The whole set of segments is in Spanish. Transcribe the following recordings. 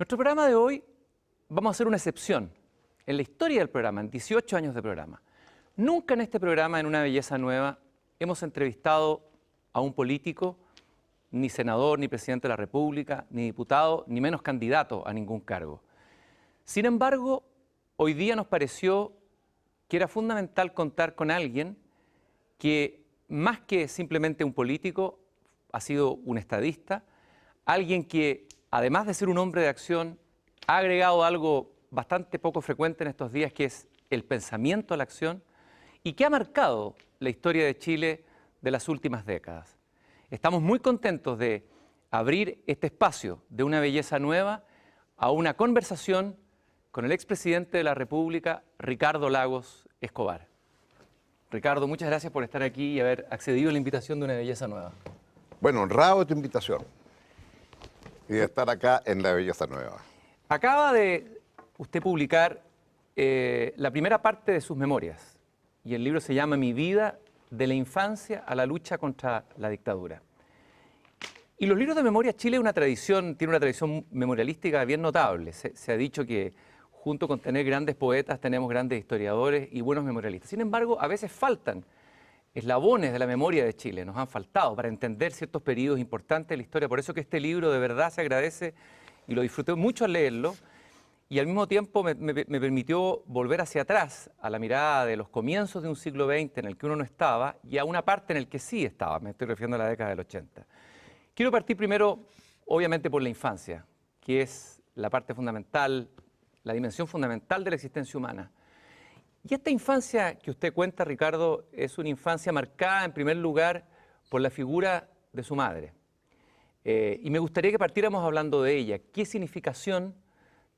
Nuestro programa de hoy vamos a hacer una excepción. En la historia del programa, en 18 años de programa, nunca en este programa, en Una Belleza Nueva, hemos entrevistado a un político, ni senador, ni presidente de la República, ni diputado, ni menos candidato a ningún cargo. Sin embargo, hoy día nos pareció que era fundamental contar con alguien que, más que simplemente un político, ha sido un estadista, alguien que, además de ser un hombre de acción, ha agregado algo bastante poco frecuente en estos días, que es el pensamiento a la acción, y que ha marcado la historia de Chile de las últimas décadas. Estamos muy contentos de abrir este espacio de Una Belleza Nueva a una conversación con el expresidente de la República, Ricardo Lagos Escobar. Ricardo, muchas gracias por estar aquí y haber accedido a la invitación de Una Belleza Nueva. Bueno, honrado de tu invitación y de estar acá en La Belleza Nueva. Acaba de usted publicar la primera parte de sus memorias y el libro se llama Mi vida de la infancia a la lucha contra la dictadura. Y los libros de memoria, Chile tiene una tradición memorialística bien notable. Se ha dicho que junto con tener grandes poetas tenemos grandes historiadores y buenos memorialistas. Sin embargo, a veces faltan eslabones de la memoria de Chile, nos han faltado para entender ciertos periodos importantes de la historia. Por eso que este libro de verdad se agradece y lo disfruté mucho al leerlo y al mismo tiempo me permitió volver hacia atrás a la mirada de los comienzos de un siglo XX en el que uno no estaba y a una parte en el que sí estaba, me estoy refiriendo a la década del 80. Quiero partir primero, obviamente, por la infancia, que es la parte fundamental, la dimensión fundamental de la existencia humana. Y esta infancia que usted cuenta, Ricardo, es una infancia marcada en primer lugar por la figura de su madre. Y me gustaría que partiéramos hablando de ella. ¿Qué significación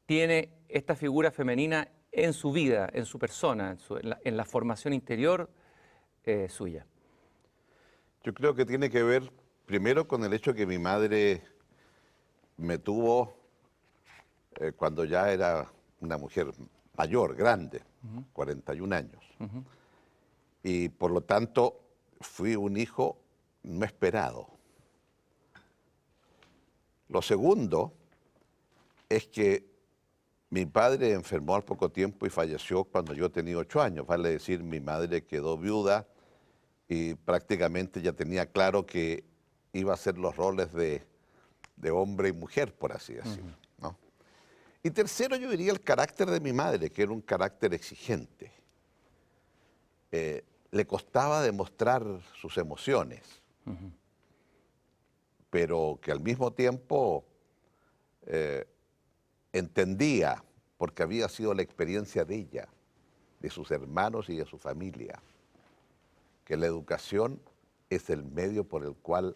tiene esta figura femenina en su vida, en su persona, en la formación interior suya? Yo creo que tiene que ver primero con el hecho que mi madre me tuvo cuando ya era una mujer mayor, grande, 41 años. Y por lo tanto fui un hijo no esperado. Lo segundo es que mi padre enfermó al poco tiempo y falleció cuando yo tenía 8 años. Vale decir, mi madre quedó viuda y prácticamente ya tenía claro que iba a hacer los roles de hombre y mujer, por así decirlo, ¿no? Y tercero, yo diría el carácter de mi madre, que era un carácter exigente. Le costaba demostrar sus emociones, pero que al mismo tiempo entendía, porque había sido la experiencia de ella, de sus hermanos y de su familia, que la educación es el medio por el cual,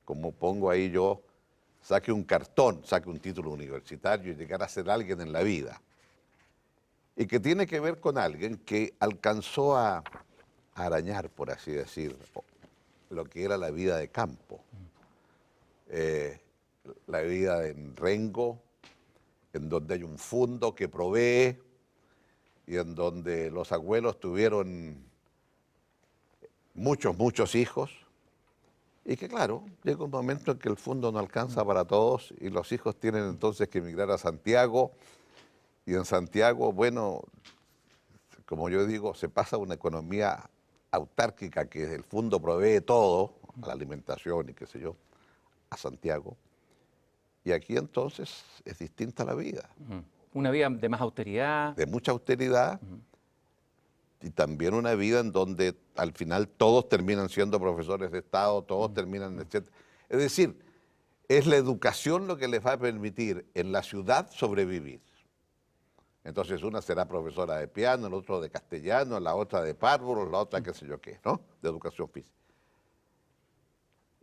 como pongo ahí yo, saque un cartón, saque un título universitario y llegar a ser alguien en la vida. Y que tiene que ver con alguien que alcanzó a arañar, por así decir, lo que era la vida de campo. La vida en Rengo, en donde hay un fundo que provee y en donde los abuelos tuvieron muchos hijos. Y que claro, llega un momento en que el fondo no alcanza para todos y los hijos tienen entonces que emigrar a Santiago y en Santiago, bueno, como yo digo, se pasa a una economía autárquica que el fondo provee todo, a la alimentación y qué sé yo, a Santiago. Y aquí entonces es distinta la vida. Una vida de más austeridad. De mucha austeridad. Y también una vida en donde al final todos terminan siendo profesores de Estado, todos terminan, etc. Es decir, es la educación lo que les va a permitir en la ciudad sobrevivir. Entonces una será profesora de piano, el otro de castellano, la otra de párvulos, la otra qué sé yo qué, ¿no? De educación física.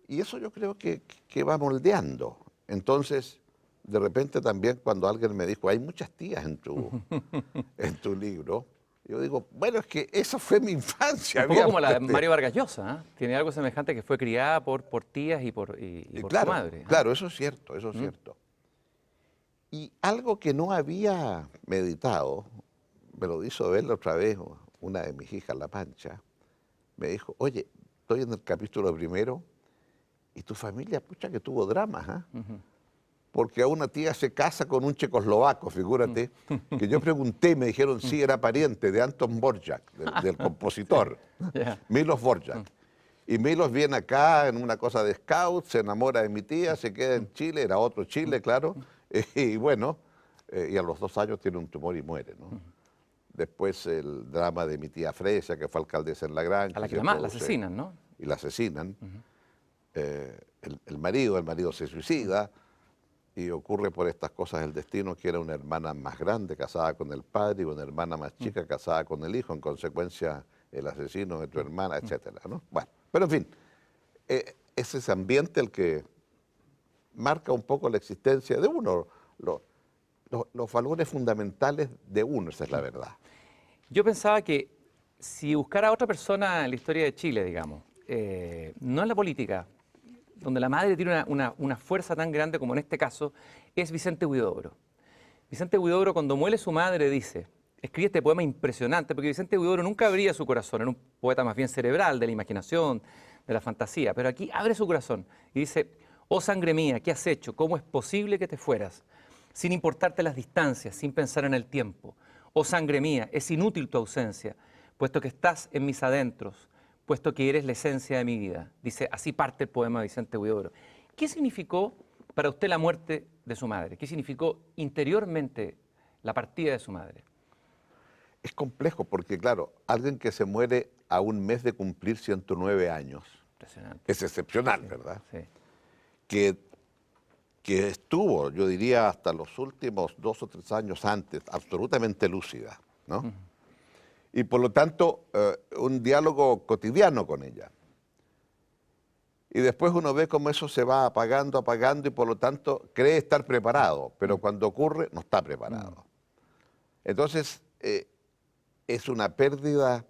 Y eso yo creo que va moldeando. Entonces, de repente también cuando alguien me dijo, hay muchas tías en tu libro, yo digo, bueno, es que esa fue mi infancia. Un poco como la de Mario Vargas Llosa, ¿eh? Tiene algo semejante, que fue criada por tías y por claro, su madre. Claro, eso es cierto, eso es cierto. Y algo que no había meditado, me lo hizo ver la otra vez una de mis hijas, La Pancha, me dijo, oye, estoy en el capítulo primero y tu familia, pucha, que tuvo dramas, ¿ah? porque a una tía se casa con un checoslovaco, figúrate, que yo pregunté y me dijeron sí, era pariente de Anton Dvořák, del compositor, Ya. Milos Dvořák. Y Milos viene acá en una cosa de scout, se enamora de mi tía, se queda en Chile, era otro Chile, claro, y bueno, y a los 2 años tiene un tumor y muere, ¿no? Después el drama de mi tía Fresia, que fue alcaldesa en La Granja. A la que se la produce, asesinan, ¿no? y la asesinan. El marido se suicida y ocurre por estas cosas del destino que era una hermana más grande casada con el padre y una hermana más chica casada con el hijo, en consecuencia el asesino de tu hermana, etcétera, ¿no? Bueno, pero en fin, es ese ambiente el que marca un poco la existencia de uno, los valores fundamentales de uno, esa es la verdad. Yo pensaba que si buscara a otra persona en la historia de Chile, digamos, no en la política, donde la madre tiene una fuerza tan grande como en este caso, es Vicente Huidobro. Vicente Huidobro, cuando muere su madre, escribe este poema impresionante, porque Vicente Huidobro nunca abría su corazón, era un poeta más bien cerebral, de la imaginación, de la fantasía, pero aquí abre su corazón y dice: oh sangre mía, ¿qué has hecho? ¿Cómo es posible que te fueras? Sin importarte las distancias, sin pensar en el tiempo. Oh sangre mía, es inútil tu ausencia, puesto que estás en mis adentros, puesto que eres la esencia de mi vida. Dice, así parte el poema de Vicente Huidobro. ¿Qué significó para usted la muerte de su madre? ¿Qué significó interiormente la partida de su madre? Es complejo porque, claro, alguien que se muere a un mes de cumplir 109 años Impresionante. es excepcional, Sí, ¿verdad? sí. Que estuvo, yo diría, hasta los últimos 2 o 3 años antes, absolutamente lúcida, ¿no? Y por lo tanto, un diálogo cotidiano con ella. Y después uno ve cómo eso se va apagando, apagando, y por lo tanto cree estar preparado, pero cuando ocurre no está preparado. Entonces, es una pérdida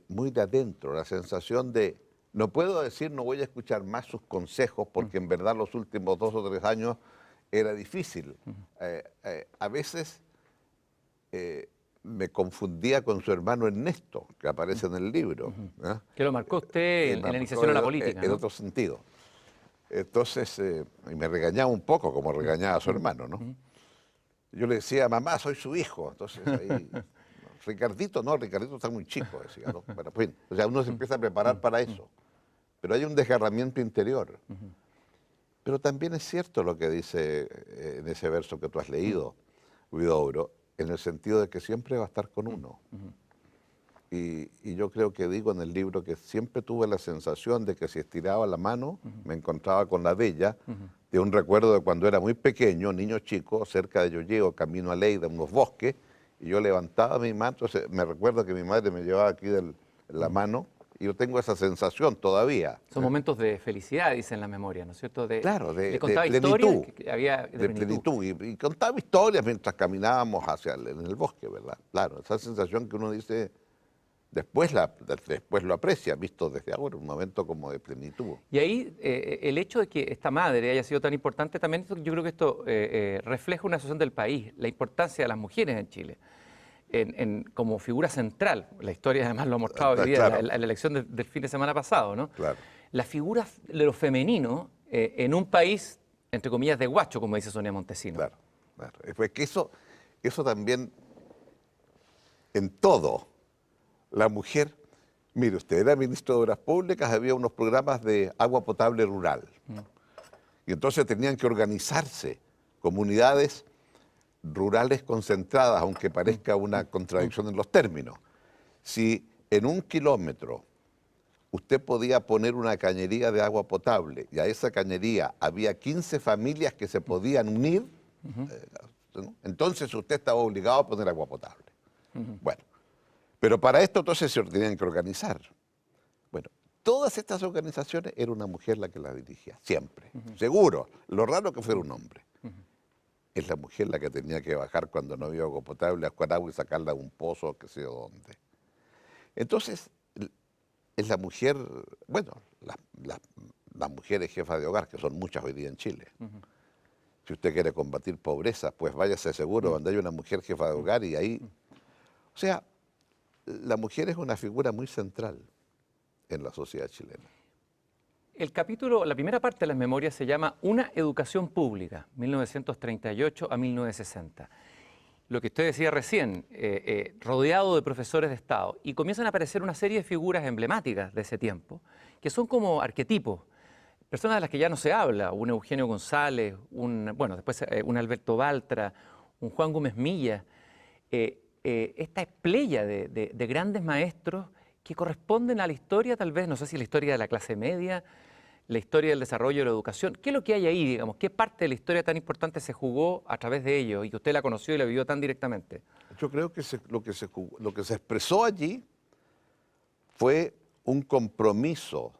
muy de adentro, la sensación de, no puedo decir no voy a escuchar más sus consejos, porque en verdad los últimos 2 o 3 años era difícil. A veces me confundía con su hermano Ernesto, que aparece en el libro. ¿Ah? Que lo marcó usted en la iniciación a la política, En ¿no? otro sentido. Entonces, y me regañaba un poco, como regañaba a su hermano, ¿no? Yo le decía, mamá, soy su hijo. Entonces ahí, Ricardito está muy chico, decía, ¿no? Bueno, pues, o sea, uno se empieza a preparar para eso. Pero hay un desgarramiento interior. Pero también es cierto lo que dice en ese verso que tú has leído, Huidobro, en el sentido de que siempre va a estar con uno. Y yo creo que digo en el libro que siempre tuve la sensación de que si estiraba la mano, me encontraba con la de ella, de un recuerdo de cuando era muy pequeño, niño chico, cerca de Llolleo, camino a Leida, unos bosques, y yo levantaba mi mano, entonces me recuerdo que mi madre me llevaba aquí la mano, y yo tengo esa sensación todavía. Son momentos de felicidad, dicen la memoria, ¿no es cierto? Claro, le de contaba plenitud, historias que había de plenitud. y contaba historias mientras caminábamos en el bosque, ¿verdad? Claro, esa sensación que uno dice, después lo aprecia, visto desde ahora, un momento como de plenitud. Y ahí el hecho de que esta madre haya sido tan importante, también yo creo que esto refleja una situación del país, la importancia de las mujeres en Chile, como figura central. La historia además lo ha mostrado hoy día, Claro. la elección del fin de semana pasado, ¿no? Claro. La figura de lo femenino en un país, entre comillas, de guacho, como dice Sonia Montesino. Claro, claro. Pues que eso también, en todo, la mujer, mire usted, era ministro de Obras Públicas, había unos programas de agua potable rural. Y entonces tenían que organizarse comunidades rurales concentradas, aunque parezca una contradicción en los términos. Si en 1 kilómetro usted podía poner una cañería de agua potable y a esa cañería había 15 familias que se podían unir, ¿no? Entonces usted estaba obligado a poner agua potable. Bueno, pero para esto entonces se tenían que organizar. Bueno, todas estas organizaciones era una mujer la que las dirigía, siempre, seguro. Lo raro que fuera un hombre. Es la mujer la que tenía que bajar cuando no había agua potable a buscar agua y sacarla de un pozo, que sé yo dónde. Entonces, es la mujer, bueno, las mujeres jefas de hogar, que son muchas hoy día en Chile. Si usted quiere combatir pobreza, pues váyase seguro donde hay una mujer jefa de hogar y ahí... O sea, la mujer es una figura muy central en la sociedad chilena. El capítulo, la primera parte de las memorias se llama Una educación pública, 1938 a 1960. Lo que usted decía recién, rodeado de profesores de Estado, y comienzan a aparecer una serie de figuras emblemáticas de ese tiempo, que son como arquetipos, personas de las que ya no se habla, un Eugenio González, después un Alberto Baltra, un Juan Gómez Milla, esta playa de grandes maestros que corresponden a la historia, tal vez, no sé si la historia de la clase media, la historia del desarrollo de la educación. ¿Qué es lo que hay ahí, digamos? ¿Qué parte de la historia tan importante se jugó a través de ellos y que usted la conoció y la vivió tan directamente? Yo creo que lo que se expresó allí fue un compromiso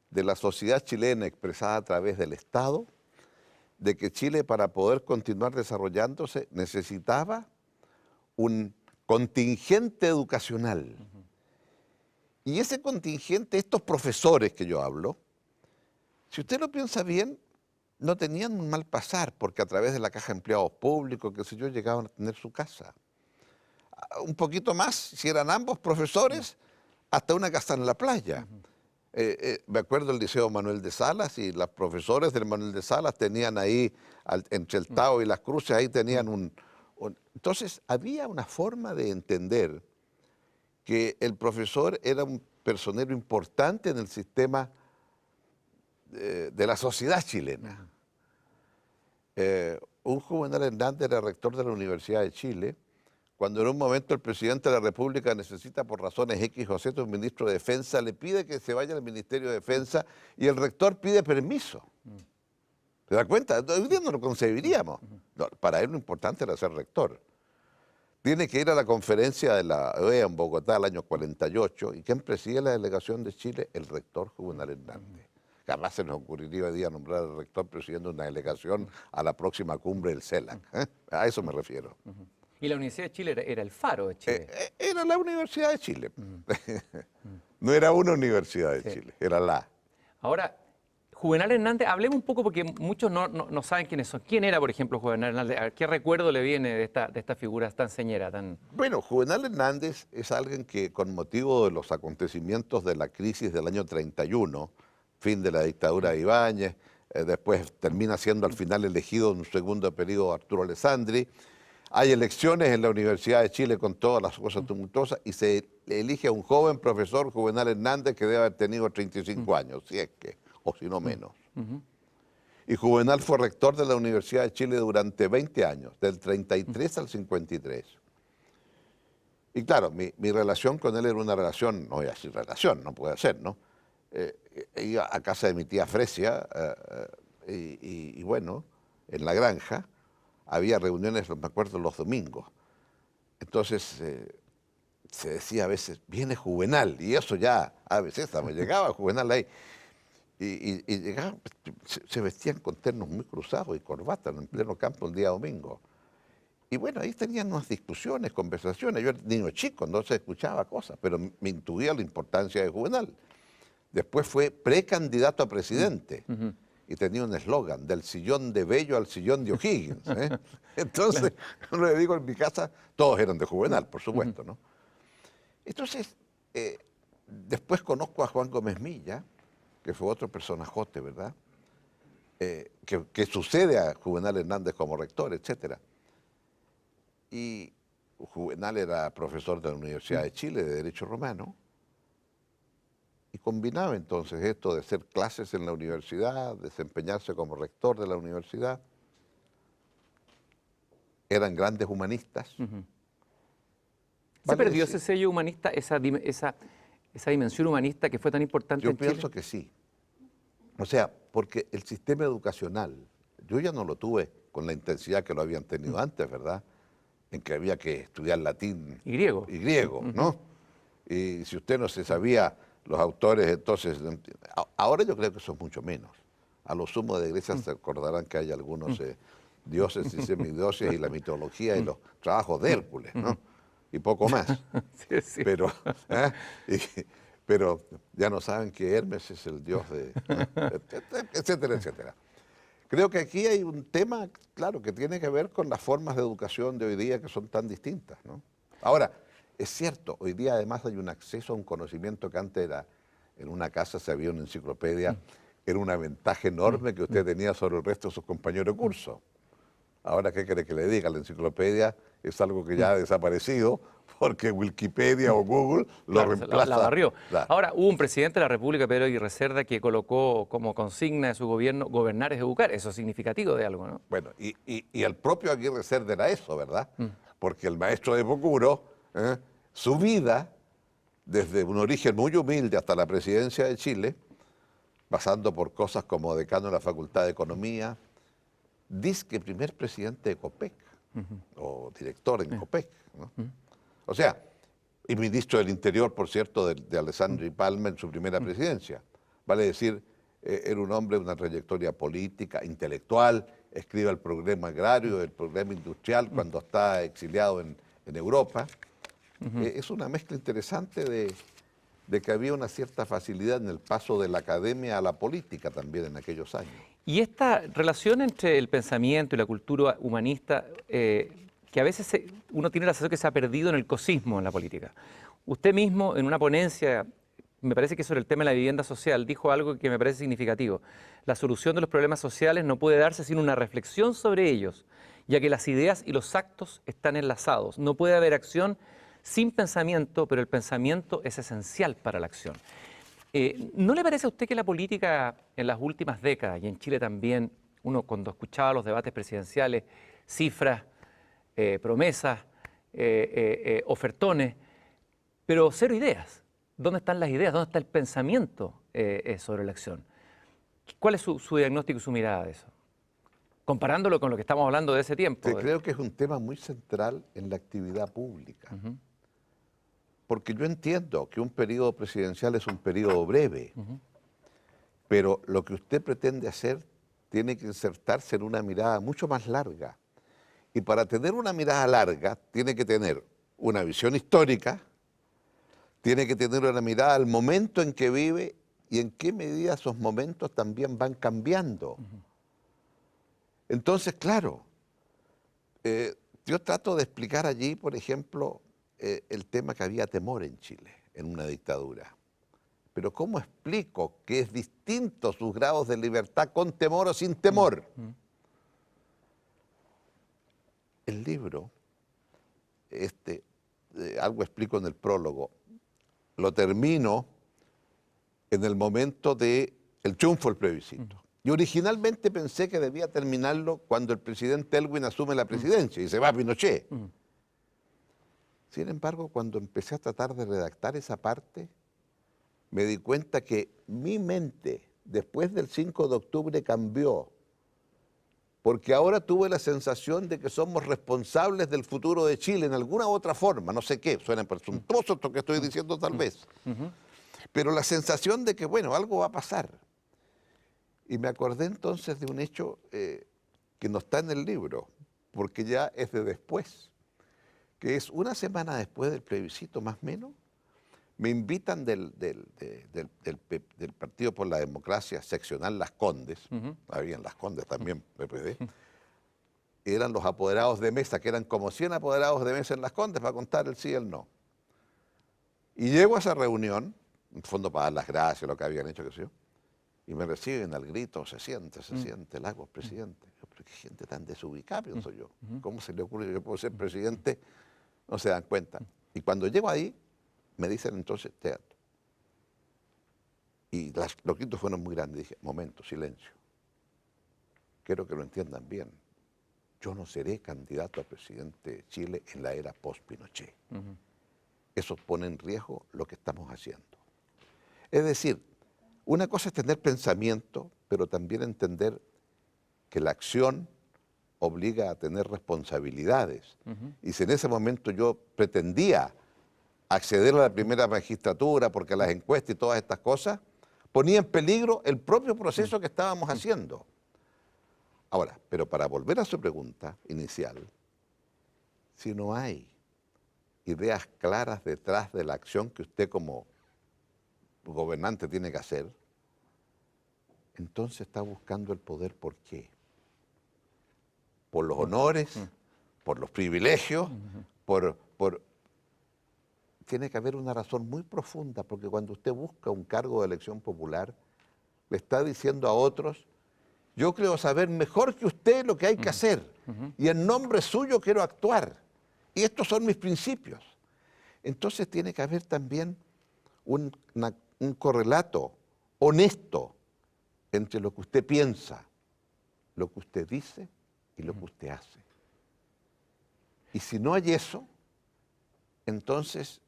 de la sociedad chilena expresada a través del Estado, de que Chile, para poder continuar desarrollándose, necesitaba un contingente educacional. Y ese contingente, estos profesores que yo hablo, si usted lo piensa bien, no tenían un mal pasar, porque a través de la Caja de Empleados Públicos, qué sé yo, llegaban a tener su casa. Un poquito más, si eran ambos profesores, hasta una casa en la playa. Me acuerdo del Liceo Manuel de Salas, y los profesores del Manuel de Salas tenían ahí, entre el Tao y las Cruces, ahí tenían Entonces, había una forma de entender que el profesor era un personero importante en el sistema de la sociedad chilena. Un Juvenal Hernández era rector de la Universidad de Chile, cuando en un momento el presidente de la República necesita por razones X o Z un ministro de Defensa, le pide que se vaya al Ministerio de Defensa y el rector pide permiso. ¿Se da cuenta? Hoy día no lo concebiríamos. No, para él lo importante era ser rector. Tiene que ir a la conferencia de la OEA en Bogotá el año 48, y ¿quién preside la delegación de Chile? El rector Juvenal Hernández. Jamás se nos ocurriría hoy día nombrar al rector presidiendo una delegación a la próxima cumbre del CELAC. A eso me refiero. Y la Universidad de Chile era el faro de Chile. Era la Universidad de Chile. No era una universidad de Chile, era la. Ahora, Juvenal Hernández, hablemos un poco porque muchos no saben quiénes son. ¿Quién era, por ejemplo, Juvenal Hernández? ¿Qué recuerdo le viene de esta figura tan señera? Bueno, Juvenal Hernández es alguien que, con motivo de los acontecimientos de la crisis del año 31, fin de la dictadura de Ibáñez, después termina siendo al final elegido en un segundo periodo Arturo Alessandri. Hay elecciones en la Universidad de Chile con todas las cosas tumultuosas y se elige a un joven profesor, Juvenal Hernández, que debe haber tenido 35 años, si es que, o si no menos. Y Juvenal fue rector de la Universidad de Chile durante 20 años, del 33 al 53. Y claro, mi relación con él era una relación, no voy a decir relación, no puede ser, ¿no? Iba a casa de mi tía Fresia y bueno, en la granja había reuniones, me acuerdo, los domingos. Entonces se decía a veces, viene Juvenal, y eso ya, a veces llegaba Juvenal ahí. Y llegaban, se vestían con ternos muy cruzados y corbatas en pleno campo el día domingo. Y bueno, ahí tenían unas discusiones, conversaciones. Yo era niño chico, no se escuchaba cosas, pero me intuía la importancia de Juvenal. Después fue precandidato a presidente y tenía un eslogan, del sillón de Bello al sillón de O'Higgins. Entonces, lo que digo, en mi casa todos eran de Juvenal, por supuesto, ¿no? Entonces, después conozco a Juan Gómez Milla, que fue otro personajote, ¿verdad? Que sucede a Juvenal Hernández como rector, etc. Y Juvenal era profesor de la Universidad de Chile de Derecho Romano, y combinaba entonces esto de hacer clases en la universidad, desempeñarse como rector de la universidad. Eran grandes humanistas. ¿Se perdió ese sello humanista, esa dimensión humanista que fue tan importante en Chile? Yo pienso que sí. O sea, porque el sistema educacional, yo ya no lo tuve con la intensidad que lo habían tenido antes, ¿verdad? En que había que estudiar latín y griego, ¿no? Y si usted no se sabía los autores, entonces, ahora yo creo que son mucho menos. A lo sumo de Grecia se acordarán que hay algunos dioses y semidioses y la mitología y los trabajos de Hércules, ¿no? Y poco más. Sí. Pero ya no saben que Hermes es el dios de... etcétera, etcétera. Creo que aquí hay un tema, claro, que tiene que ver con las formas de educación de hoy día que son tan distintas, ¿no? Ahora, es cierto, hoy día además hay un acceso a un conocimiento que antes era, en una casa se había una enciclopedia era una ventaja enorme que usted tenía sobre el resto de sus compañeros de curso. Ahora, ¿qué quiere que le diga? La enciclopedia es algo que ya ha desaparecido porque Wikipedia o Google lo Claro, reemplaza. la barrió. Claro. Ahora, hubo un presidente de la República, Pedro Aguirre Cerda, que colocó como consigna de su gobierno gobernar es educar. Eso es significativo de algo, ¿no? Bueno, y el propio Aguirre Cerda era eso, ¿verdad? Porque el maestro de Pocuro, su vida, desde un origen muy humilde hasta la presidencia de Chile, pasando por cosas como decano de la Facultad de Economía, dizque primer presidente de COPEC, o director en COPEC, ¿no? O sea, y ministro del Interior, por cierto, de Alessandri Palma en su primera presidencia. Vale decir, era un hombre de una trayectoria política, intelectual, escribe el programa agrario, el programa industrial cuando está exiliado en Europa. Es una mezcla interesante de que había una cierta facilidad en el paso de la academia a la política también en aquellos años. Y esta relación entre el pensamiento y la cultura humanista, que a veces uno tiene la sensación que se ha perdido en el cosismo en la política. Usted mismo, en una ponencia, me parece que sobre el tema de la vivienda social, dijo algo que me parece significativo. La solución de los problemas sociales no puede darse sin una reflexión sobre ellos, ya que las ideas y los actos están enlazados. No puede haber acción sin pensamiento, pero el pensamiento es esencial para la acción. ¿No le parece a usted que la política en las últimas décadas, y en Chile también, uno cuando escuchaba los debates presidenciales, cifras, promesas, ofertones, pero cero ideas? ¿Dónde están las ideas? ¿Dónde está el pensamiento sobre la acción? ¿Cuál es su diagnóstico y su mirada de eso? Comparándolo con lo que estamos hablando de ese tiempo. Sí, creo que es un tema muy central en la actividad pública. Porque yo entiendo que un periodo presidencial es un periodo breve, pero lo que usted pretende hacer tiene que insertarse en una mirada mucho más larga. Y para tener una mirada larga, tiene que tener una visión histórica, tiene que tener una mirada al momento en que vive y en qué medida esos momentos también van cambiando. Entonces, claro, yo trato de explicar allí, por ejemplo, el tema que había temor en Chile, en una dictadura. Pero ¿cómo explico que es distinto sus grados de libertad con temor o sin temor? El libro, algo explico en el prólogo, lo termino en el momento del triunfo del plebiscito. Y originalmente pensé que debía terminarlo cuando el presidente Elwin asume la presidencia y se va a Pinochet. Sin embargo, cuando empecé a tratar de redactar esa parte, me di cuenta que mi mente, después del 5 de octubre, cambió. Porque ahora tuve la sensación de que somos responsables del futuro de Chile en alguna otra forma, no sé qué, suena presuntuoso esto que estoy diciendo tal vez. Pero la sensación de que, bueno, algo va a pasar. Y me acordé entonces de un hecho que no está en el libro, porque ya es de después, que es una semana después del plebiscito, más o menos, me invitan del Partido por la Democracia seccional Las Condes, habían Las Condes también, PPD, eran los apoderados de mesa, que eran como 100 apoderados de mesa en Las Condes para contar el sí y el no. Y llego a esa reunión, en el fondo para dar las gracias, lo que habían hecho, qué sé yo, y me reciben al grito, se siente, Lagos, presidente. Pero qué gente tan desubicada, pienso yo. ¿Cómo se le ocurre que yo puedo ser presidente? No se dan cuenta. Y cuando llego ahí, me dicen entonces teatro. Y los gritos fueron muy grandes. Dije, momento, silencio. Quiero que lo entiendan bien. Yo no seré candidato a presidente de Chile en la era post-Pinochet. Eso pone en riesgo lo que estamos haciendo. Es decir, una cosa es tener pensamiento, pero también entender que la acción obliga a tener responsabilidades. Y si en ese momento yo pretendía acceder a la primera magistratura porque las encuestas y todas estas cosas, ponía en peligro el propio proceso que estábamos haciendo. Ahora, pero para volver a su pregunta inicial, si no hay ideas claras detrás de la acción que usted como gobernante tiene que hacer, entonces está buscando el poder, ¿por qué? Por los honores, por los privilegios, tiene que haber una razón muy profunda, porque cuando usted busca un cargo de elección popular, le está diciendo a otros, yo creo saber mejor que usted lo que hay que hacer, y en nombre suyo quiero actuar, y estos son mis principios. Entonces tiene que haber también un correlato honesto entre lo que usted piensa, lo que usted dice y lo que usted hace. Y si no hay eso, entonces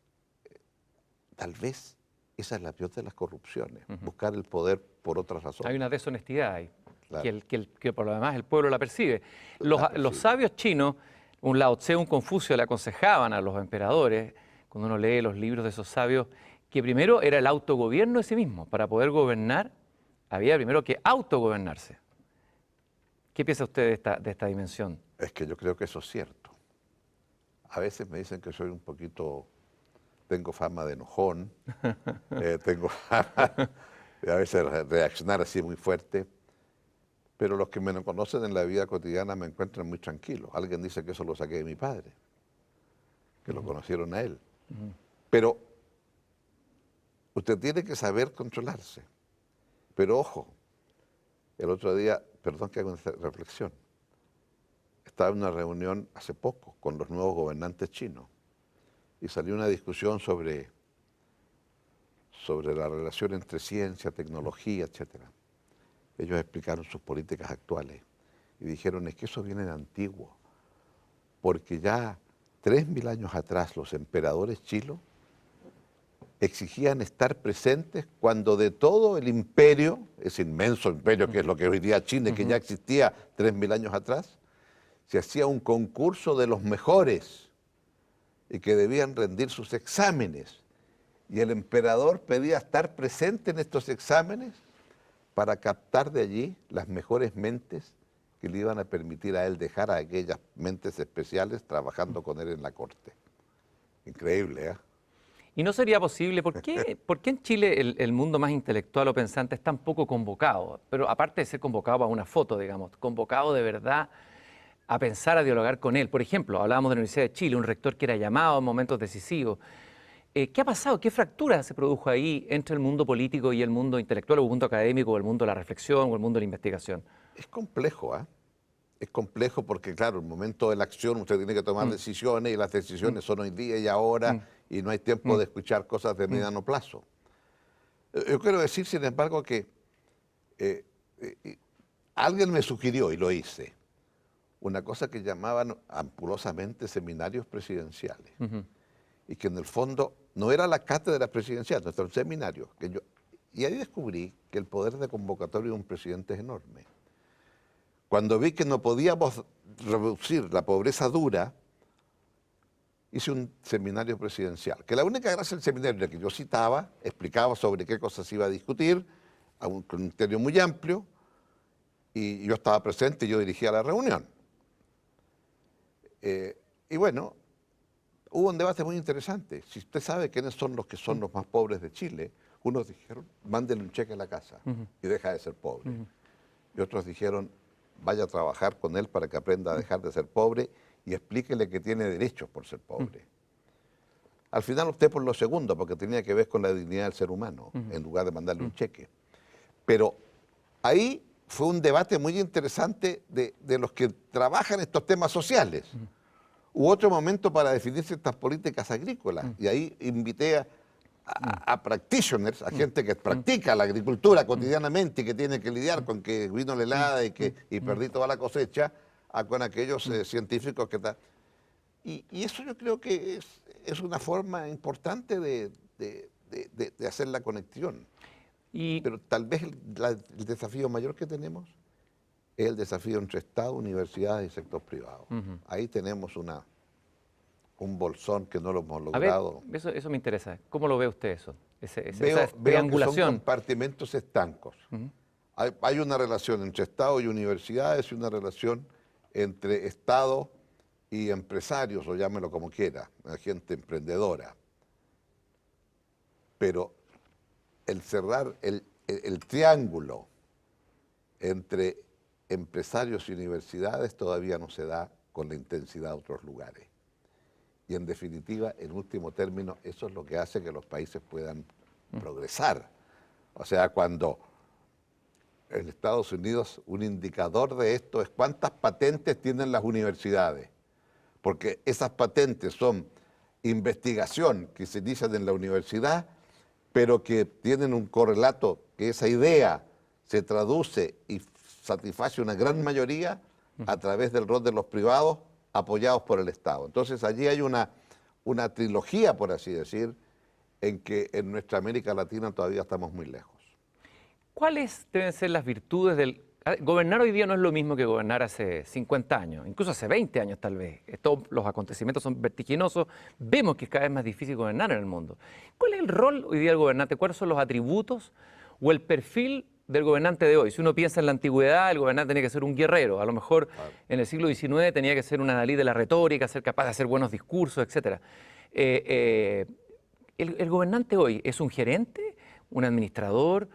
tal vez esa es la peor de las corrupciones, buscar el poder por otras razones. Hay una deshonestidad ahí, Claro. que por lo demás el pueblo la percibe. Los sabios chinos, un Lao Tse, un Confucio, le aconsejaban a los emperadores, cuando uno lee los libros de esos sabios, que primero era el autogobierno de sí mismo. Para poder gobernar, había primero que autogobernarse. ¿Qué piensa usted de esta dimensión? Es que yo creo que eso es cierto. A veces me dicen que soy un poquito, tengo fama de enojón, tengo fama de a veces reaccionar así muy fuerte, pero los que me conocen en la vida cotidiana me encuentran muy tranquilo. Alguien dice que eso lo saqué de mi padre, que lo conocieron a él. Pero usted tiene que saber controlarse. Pero ojo, el otro día, perdón que haga una reflexión, estaba en una reunión hace poco con los nuevos gobernantes chinos y salió una discusión sobre la relación entre ciencia, tecnología, etc. Ellos explicaron sus políticas actuales y dijeron, es que eso viene de antiguo, porque ya 3000 años atrás los emperadores chinos exigían estar presentes cuando de todo el imperio, ese inmenso imperio que es lo que hoy día China, que ya existía 3000 años atrás, se hacía un concurso de los mejores y que debían rendir sus exámenes. Y el emperador pedía estar presente en estos exámenes para captar de allí las mejores mentes que le iban a permitir a él dejar a aquellas mentes especiales trabajando con él en la corte. Increíble, ¿eh? ¿Y no sería posible? ¿Por qué en Chile el mundo más intelectual o pensante es tan poco convocado? Pero aparte de ser convocado para una foto, digamos, convocado de verdad a pensar, a dialogar con él. Por ejemplo, hablábamos de la Universidad de Chile, un rector que era llamado en momentos decisivos. ¿Qué ha pasado? ¿Qué fractura se produjo ahí entre el mundo político y el mundo intelectual, o el mundo académico, o el mundo de la reflexión, o el mundo de la investigación? Es complejo, ¿eh? Es complejo porque, claro, en el momento de la acción usted tiene que tomar decisiones y las decisiones son hoy día y ahora y no hay tiempo de escuchar cosas de mediano plazo. Yo quiero decir, sin embargo, que alguien me sugirió, y lo hice, una cosa que llamaban ampulosamente seminarios presidenciales. Y que en el fondo no era la cátedra presidencial, no era un seminario. Y ahí descubrí que el poder de convocatoria de un presidente es enorme. Cuando vi que no podíamos reducir la pobreza dura, hice un seminario presidencial. Que la única gracia del seminario era que yo citaba, explicaba sobre qué cosas se iba a discutir, a un criterio muy amplio, y yo estaba presente y yo dirigía la reunión. Y bueno, hubo un debate muy interesante. Si usted sabe quiénes son los que son los más pobres de Chile, unos dijeron, mándele un cheque a la casa y deja de ser pobre. Y otros dijeron, vaya a trabajar con él para que aprenda a dejar de ser pobre y explíquele que tiene derechos por ser pobre. Al final opté por lo segundo, porque tenía que ver con la dignidad del ser humano, en lugar de mandarle un cheque. Pero ahí fue un debate muy interesante de los que trabajan estos temas sociales. Hubo otro momento para definir ciertas políticas agrícolas, y ahí invité a practitioners, a gente que practica la agricultura cotidianamente y que tiene que lidiar con que vino la helada y perdí toda la cosecha, con aquellos científicos que están. Y eso yo creo que es una forma importante de hacer la conexión. Pero tal vez el desafío mayor que tenemos es el desafío entre Estado, universidades y sector privado. Ahí tenemos un bolsón que no lo hemos logrado. A ver, eso me interesa. ¿Cómo lo ve usted eso? Esa Veo triangulación. que son compartimentos estancos. Hay una relación entre Estado y universidades y una relación entre Estado y empresarios, o llámelo como quiera, gente emprendedora. Pero el cerrar el triángulo entre empresarios y universidades todavía no se da con la intensidad de otros lugares. Y en definitiva, en último término, eso es lo que hace que los países puedan progresar. O sea, cuando en Estados Unidos un indicador de esto es cuántas patentes tienen las universidades, porque esas patentes son investigación que se inician en la universidad, pero que tienen un correlato, que esa idea se traduce y satisface una gran mayoría a través del rol de los privados apoyados por el Estado. Entonces allí hay una trilogía, por así decir, en que en nuestra América Latina todavía estamos muy lejos. ¿Cuáles deben ser las virtudes del... Gobernar hoy día no es lo mismo que gobernar hace 50 años, incluso hace 20 años tal vez. Todos los acontecimientos son vertiginosos, vemos que es cada vez más difícil gobernar en el mundo. ¿Cuál es el rol hoy día del gobernante? ¿Cuáles son los atributos o el perfil del gobernante de hoy? Si uno piensa en la antigüedad, el gobernante tenía que ser un guerrero. A lo mejor en el siglo XIX tenía que ser un adalid de la retórica, ser capaz de hacer buenos discursos, etc. ¿El gobernante hoy es un gerente, un administrador,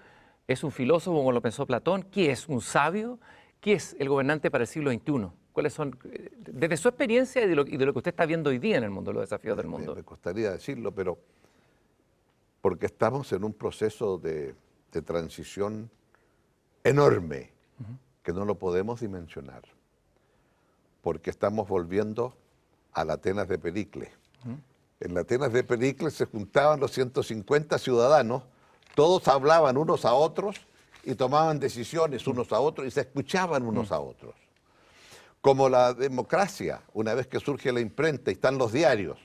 es un filósofo como lo pensó Platón? ¿Qué es? ¿Un sabio? ¿Qué es el gobernante para el siglo XXI? ¿Cuáles son, desde su experiencia y de lo que usted está viendo hoy día en el mundo, los desafíos del mundo? Me costaría decirlo, pero porque estamos en un proceso de transición enorme, que no lo podemos dimensionar, porque estamos volviendo a la Atenas de Pericles. En la Atenas de Pericles se juntaban los 150 ciudadanos, todos hablaban unos a otros y tomaban decisiones unos a otros y se escuchaban unos a otros. Como la democracia, una vez que surge la imprenta y están los diarios,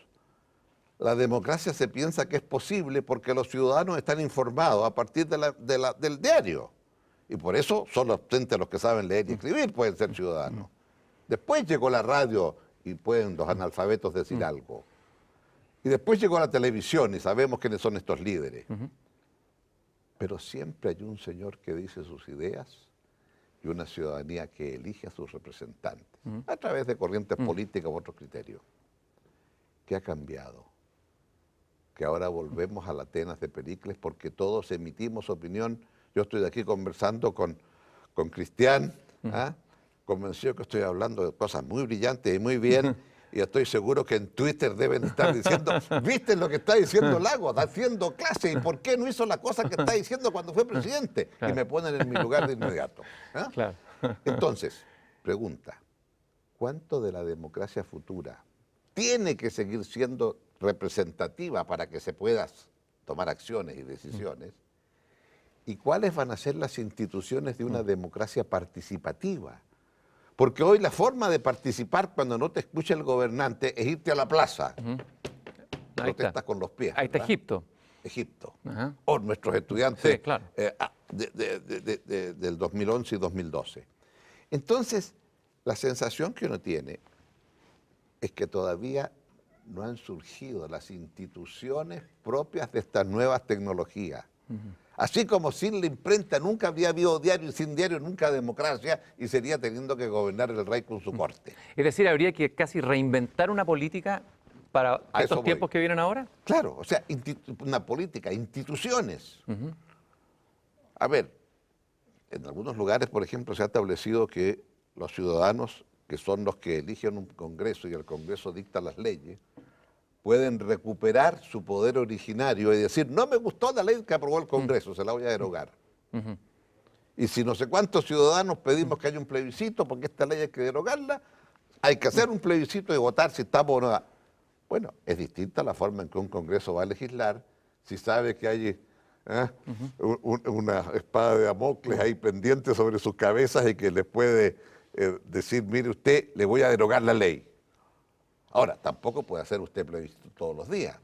la democracia se piensa que es posible porque los ciudadanos están informados a partir del diario. Y por eso solamente los que saben leer y escribir pueden ser ciudadanos. Después llegó la radio y pueden los analfabetos decir algo. Y después llegó la televisión y sabemos quiénes son estos líderes. Pero siempre hay un señor que dice sus ideas y una ciudadanía que elige a sus representantes a través de corrientes políticas u otros criterios. ¿Qué ha cambiado? Que ahora volvemos a la Atenas de Pericles porque todos emitimos opinión. Yo estoy aquí conversando con Cristian, convencido que estoy hablando de cosas muy brillantes y muy bien, y estoy seguro que en Twitter deben estar diciendo, ¿viste lo que está diciendo Lagos? Está haciendo clase, ¿y por qué no hizo la cosa que está diciendo cuando fue presidente? Claro. Y me ponen en mi lugar de inmediato. Claro. Entonces, pregunta, ¿cuánto de la democracia futura tiene que seguir siendo representativa para que se puedan tomar acciones y decisiones? ¿Y cuáles van a ser las instituciones de una democracia participativa? Porque hoy la forma de participar cuando no te escucha el gobernante es irte a la plaza. Protestas con los pies. Ahí está Egipto. Egipto. O nuestros estudiantes sí, claro. Del 2011 y 2012. Entonces, la sensación que uno tiene es que todavía no han surgido las instituciones propias de estas nuevas tecnologías. Así como sin la imprenta nunca habría habido diario y sin diario nunca democracia y sería teniendo que gobernar el rey con su corte. Es decir, habría que casi reinventar una política para estos tiempos que vienen ahora. Claro, o sea, una política, instituciones. A ver, en algunos lugares, por ejemplo, se ha establecido que los ciudadanos, que son los que eligen un Congreso y el Congreso dicta las leyes, pueden recuperar su poder originario y decir, no me gustó la ley que aprobó el Congreso, se la voy a derogar. Y si no sé cuántos ciudadanos pedimos que haya un plebiscito porque esta ley hay que derogarla, hay que hacer un plebiscito y votar si está o no. Bueno, es distinta la forma en que un Congreso va a legislar si sabe que hay una espada de Damocles ahí pendiente sobre sus cabezas y que les puede decir, mire usted, le voy a derogar la ley. Ahora, tampoco puede hacer usted plebiscito todos los días.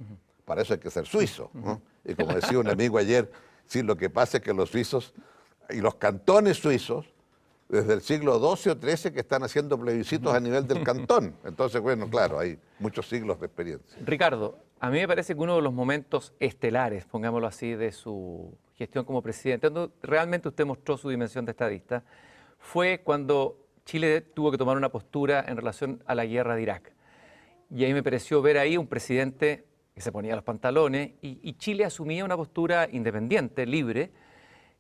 Para eso hay que ser suizo, ¿no? Y como decía un amigo ayer, sí, lo que pasa es que los suizos y los cantones suizos, desde el siglo XII o XIII que están haciendo plebiscitos a nivel del cantón. Entonces, bueno, claro, hay muchos siglos de experiencia. Ricardo, a mí me parece que uno de los momentos estelares, pongámoslo así, de su gestión como presidente, donde realmente usted mostró su dimensión de estadista, fue cuando Chile tuvo que tomar una postura en relación a la guerra de Irak. Y ahí me pareció ver ahí un presidente que se ponía los pantalones y Chile asumía una postura independiente, libre,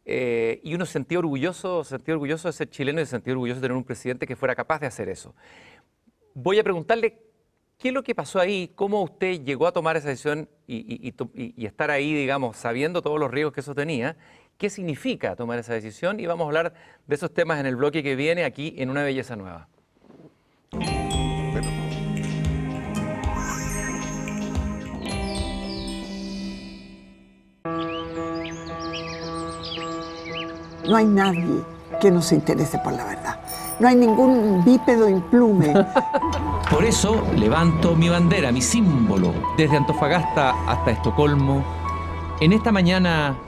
y uno se sentía orgulloso de ser chileno y se sentía orgulloso de tener un presidente que fuera capaz de hacer eso. Voy a preguntarle qué es lo que pasó ahí, cómo usted llegó a tomar esa decisión y estar ahí, digamos, sabiendo todos los riesgos que eso tenía. ¿Qué significa tomar esa decisión? Y vamos a hablar de esos temas en el bloque que viene aquí en Una Belleza Nueva. Bueno, No hay nadie que no se interese por la verdad. No hay ningún bípedo implume. Por eso levanto mi bandera, mi símbolo, Desde Antofagasta hasta Estocolmo, en esta mañana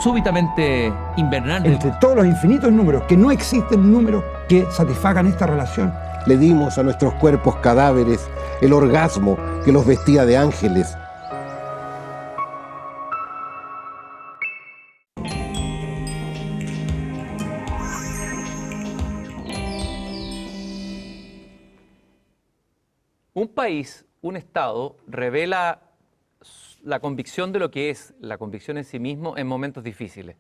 súbitamente invernal. Entre todos los infinitos números, que no existen números que satisfagan esta relación. Le dimos a nuestros cuerpos cadáveres el orgasmo que los vestía de ángeles. un país, un Estado, revela la convicción de lo que es la convicción en sí mismo en momentos difíciles.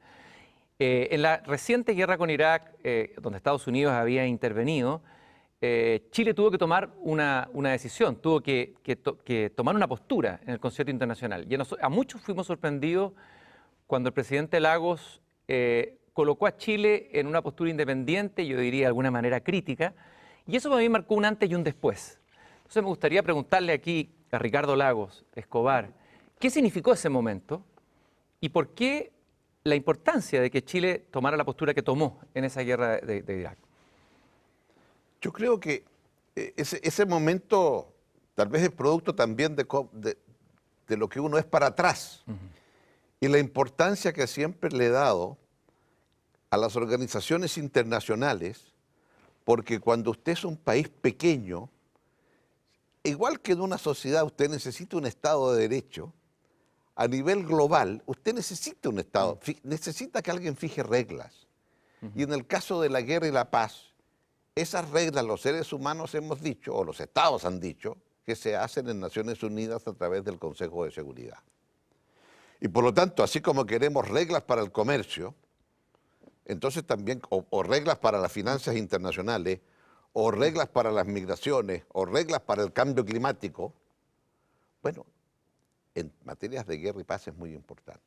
En la reciente guerra con Irak, donde Estados Unidos había intervenido, Chile tuvo que tomar una decisión, tuvo que tomar una postura en el concierto internacional. Y a muchos fuimos sorprendidos cuando el presidente Lagos colocó a Chile en una postura independiente, yo diría de alguna manera crítica, y eso para mí marcó un antes y un después. Entonces me gustaría preguntarle aquí a Ricardo Lagos Escobar, ¿qué significó ese momento y por qué la importancia de que Chile tomara la postura que tomó en esa guerra de Irak? yo creo que ese momento tal vez es producto también de lo que uno es para atrás y la importancia que siempre le he dado a las organizaciones internacionales, porque cuando usted es un país pequeño, igual que en una sociedad usted necesita un Estado de Derecho, a nivel global usted necesita un Estado, necesita que alguien fije reglas. Y en el caso de la guerra y la paz, esas reglas los seres humanos hemos dicho, o los estados han dicho, que se hacen en Naciones Unidas a través del Consejo de Seguridad. Y por lo tanto, así como queremos reglas para el comercio, entonces también, o reglas para las finanzas internacionales, o reglas para las migraciones, o reglas para el cambio climático, bueno, en materias de guerra y paz es muy importante.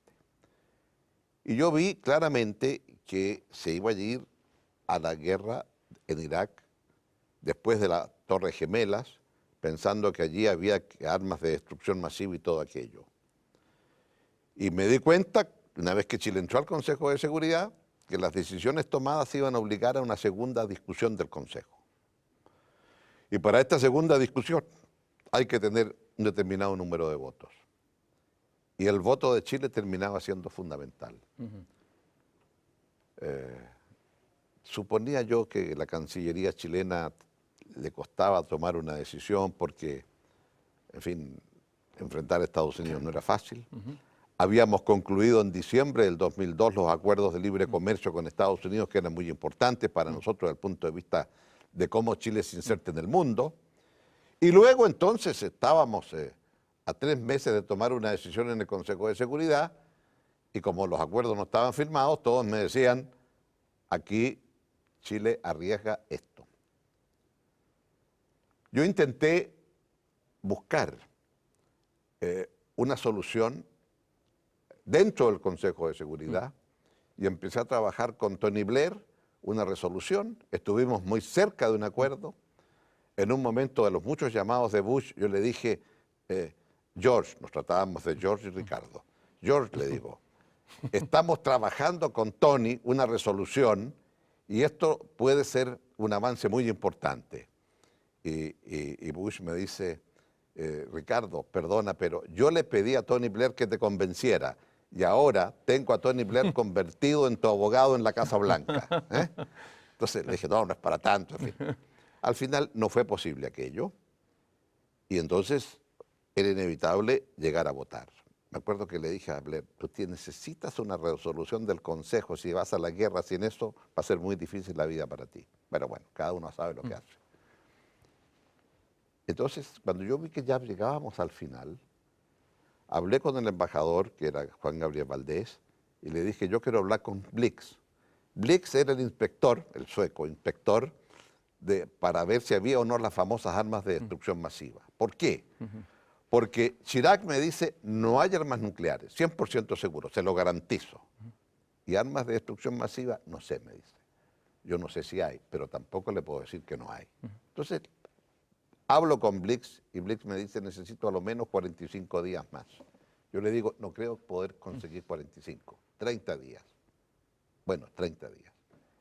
Y yo vi claramente que se iba a ir a la guerra en Irak después de las Torres Gemelas, pensando que allí había armas de destrucción masiva y todo aquello. Y me di cuenta, una vez que Chile entró al Consejo de Seguridad, que las decisiones tomadas iban a obligar a una segunda discusión del Consejo. Y para esta segunda discusión hay que tener un determinado número de votos. Y el voto de Chile terminaba siendo fundamental. Suponía yo que la Cancillería chilena le costaba tomar una decisión porque, en fin, enfrentar a Estados Unidos no era fácil. Habíamos concluido en diciembre del 2002 los acuerdos de libre comercio con Estados Unidos, que eran muy importantes para nosotros desde el punto de vista de cómo Chile se inserta en el mundo. Y luego entonces estábamos a 3 meses de tomar una decisión en el Consejo de Seguridad y como los acuerdos no estaban firmados, todos me decían, aquí Chile arriesga esto. Yo intenté buscar una solución dentro del Consejo de Seguridad y empecé a trabajar con Tony Blair una resolución, estuvimos muy cerca de un acuerdo. En un momento de los muchos llamados de Bush, yo le dije, George, nos tratábamos de George y Ricardo, George, le digo, estamos trabajando con Tony una resolución y esto puede ser un avance muy importante. Y Bush me dice, Ricardo, perdona, pero yo le pedí a Tony Blair que te convenciera y ahora tengo a Tony Blair convertido en tu abogado en la Casa Blanca. Entonces le dije, no, no es para tanto. En fin. Al final no fue posible aquello y entonces era inevitable llegar a votar. Me acuerdo que le dije a Blair, tú necesitas una resolución del Consejo, si vas a la guerra sin eso va a ser muy difícil la vida para ti. Pero bueno, cada uno sabe lo que hace. Entonces, cuando yo vi que ya llegábamos al final, hablé con el embajador, que era Juan Gabriel Valdés, y le dije, yo quiero hablar con Blix. Blix era el inspector, el sueco, inspector, para ver si había o no las famosas armas de destrucción masiva. ¿Por qué? Porque Chirac me dice, no hay armas nucleares, 100% seguro, se lo garantizo. Y armas de destrucción masiva, no sé, me dice. Yo no sé si hay, pero tampoco le puedo decir que no hay. Entonces, hablo con Blix y Blix me dice, necesito a lo menos 45 días más. Yo le digo, no creo poder conseguir 45, 30 días. Bueno, 30 días.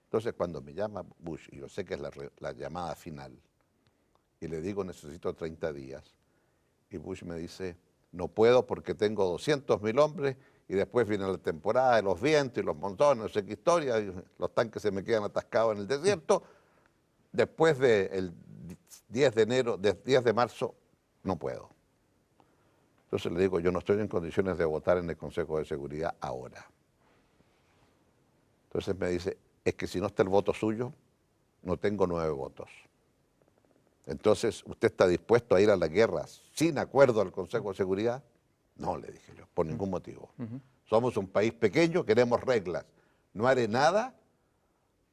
Entonces, cuando me llama Bush, y yo sé que es la llamada final, y le digo, necesito 30 días, y Bush me dice, no puedo porque tengo 200.000 hombres, y después viene la temporada de los vientos y los monzones, no sé qué historia, y los tanques se me quedan atascados en el desierto. Después del 10 de enero, 10 de marzo, no puedo. Entonces le digo, yo no estoy en condiciones de votar en el Consejo de Seguridad ahora. Entonces me dice, es que si no está el voto suyo, no tengo 9 votos. Entonces, ¿usted está dispuesto a ir a la guerra sin acuerdo al Consejo de Seguridad? No, le dije yo, por ningún motivo. Somos un país pequeño, queremos reglas. No haré nada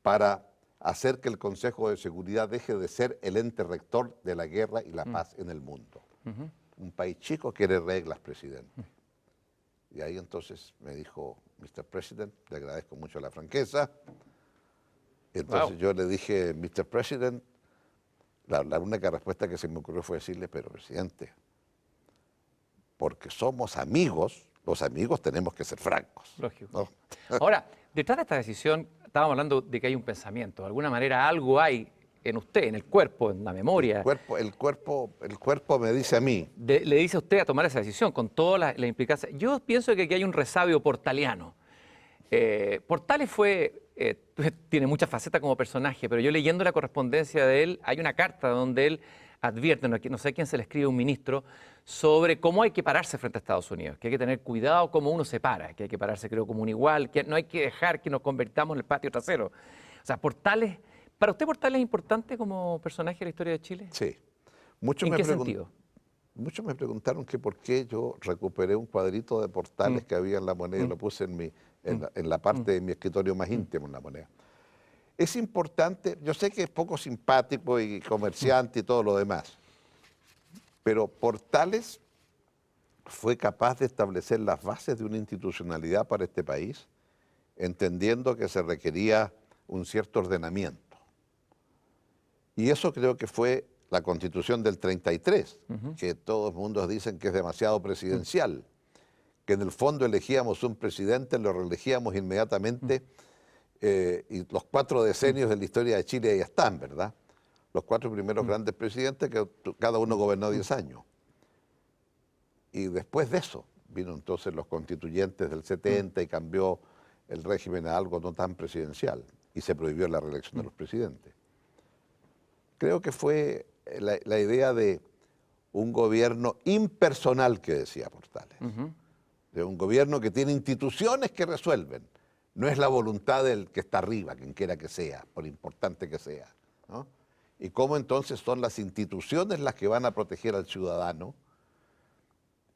para hacer que el Consejo de Seguridad deje de ser el ente rector de la guerra y la paz en el mundo. Un país chico quiere reglas, presidente. Y ahí entonces me dijo, Mr. President, le agradezco mucho la franqueza. Entonces yo le dije, Mr. President, la única respuesta que se me ocurrió fue decirle, pero presidente, porque somos amigos, los amigos tenemos que ser francos. Lógico. ¿No? Ahora, detrás de esta decisión, estábamos hablando de que hay un pensamiento. De alguna manera algo hay en usted, en el cuerpo, en la memoria. El cuerpo me dice a mí. Le dice a usted a tomar esa decisión con toda la implicancia. Yo pienso que aquí hay un resabio portaliano. Portales tiene muchas facetas como personaje, pero yo leyendo la correspondencia de él, hay una carta donde él advierte, no sé a quién se le escribe, un ministro, sobre cómo hay que pararse frente a Estados Unidos, que hay que tener cuidado cómo uno se para, que hay que pararse creo como un igual, que no hay que dejar que nos convertamos en el patio trasero. O sea, Portales, ¿para usted Portales es importante como personaje de la historia de Chile? Sí. ¿En qué sentido? Muchos me preguntaron que por qué yo recuperé un cuadrito de Portales que había en la moneda y lo puse en la parte de mi escritorio más íntimo en la moneda. Es importante, yo sé que es poco simpático y comerciante y todo lo demás, pero Portales fue capaz de establecer las bases de una institucionalidad para este país, entendiendo que se requería un cierto ordenamiento. Y eso creo que fue la Constitución del 33, que todos los mundos dicen que es demasiado presidencial, que en el fondo elegíamos un presidente, lo reelegíamos inmediatamente, y los 4 decenios de la historia de Chile ahí están, ¿verdad? Los 4 primeros grandes presidentes, que cada uno gobernó 10 años. Y después de eso, vino entonces los constituyentes del 70 y cambió el régimen a algo no tan presidencial, y se prohibió la reelección de los presidentes. Creo que fue la idea de un gobierno impersonal que decía Portales, de un gobierno que tiene instituciones que resuelven. No es la voluntad del que está arriba, quien quiera que sea, por importante que sea, ¿no? Y cómo entonces son las instituciones las que van a proteger al ciudadano,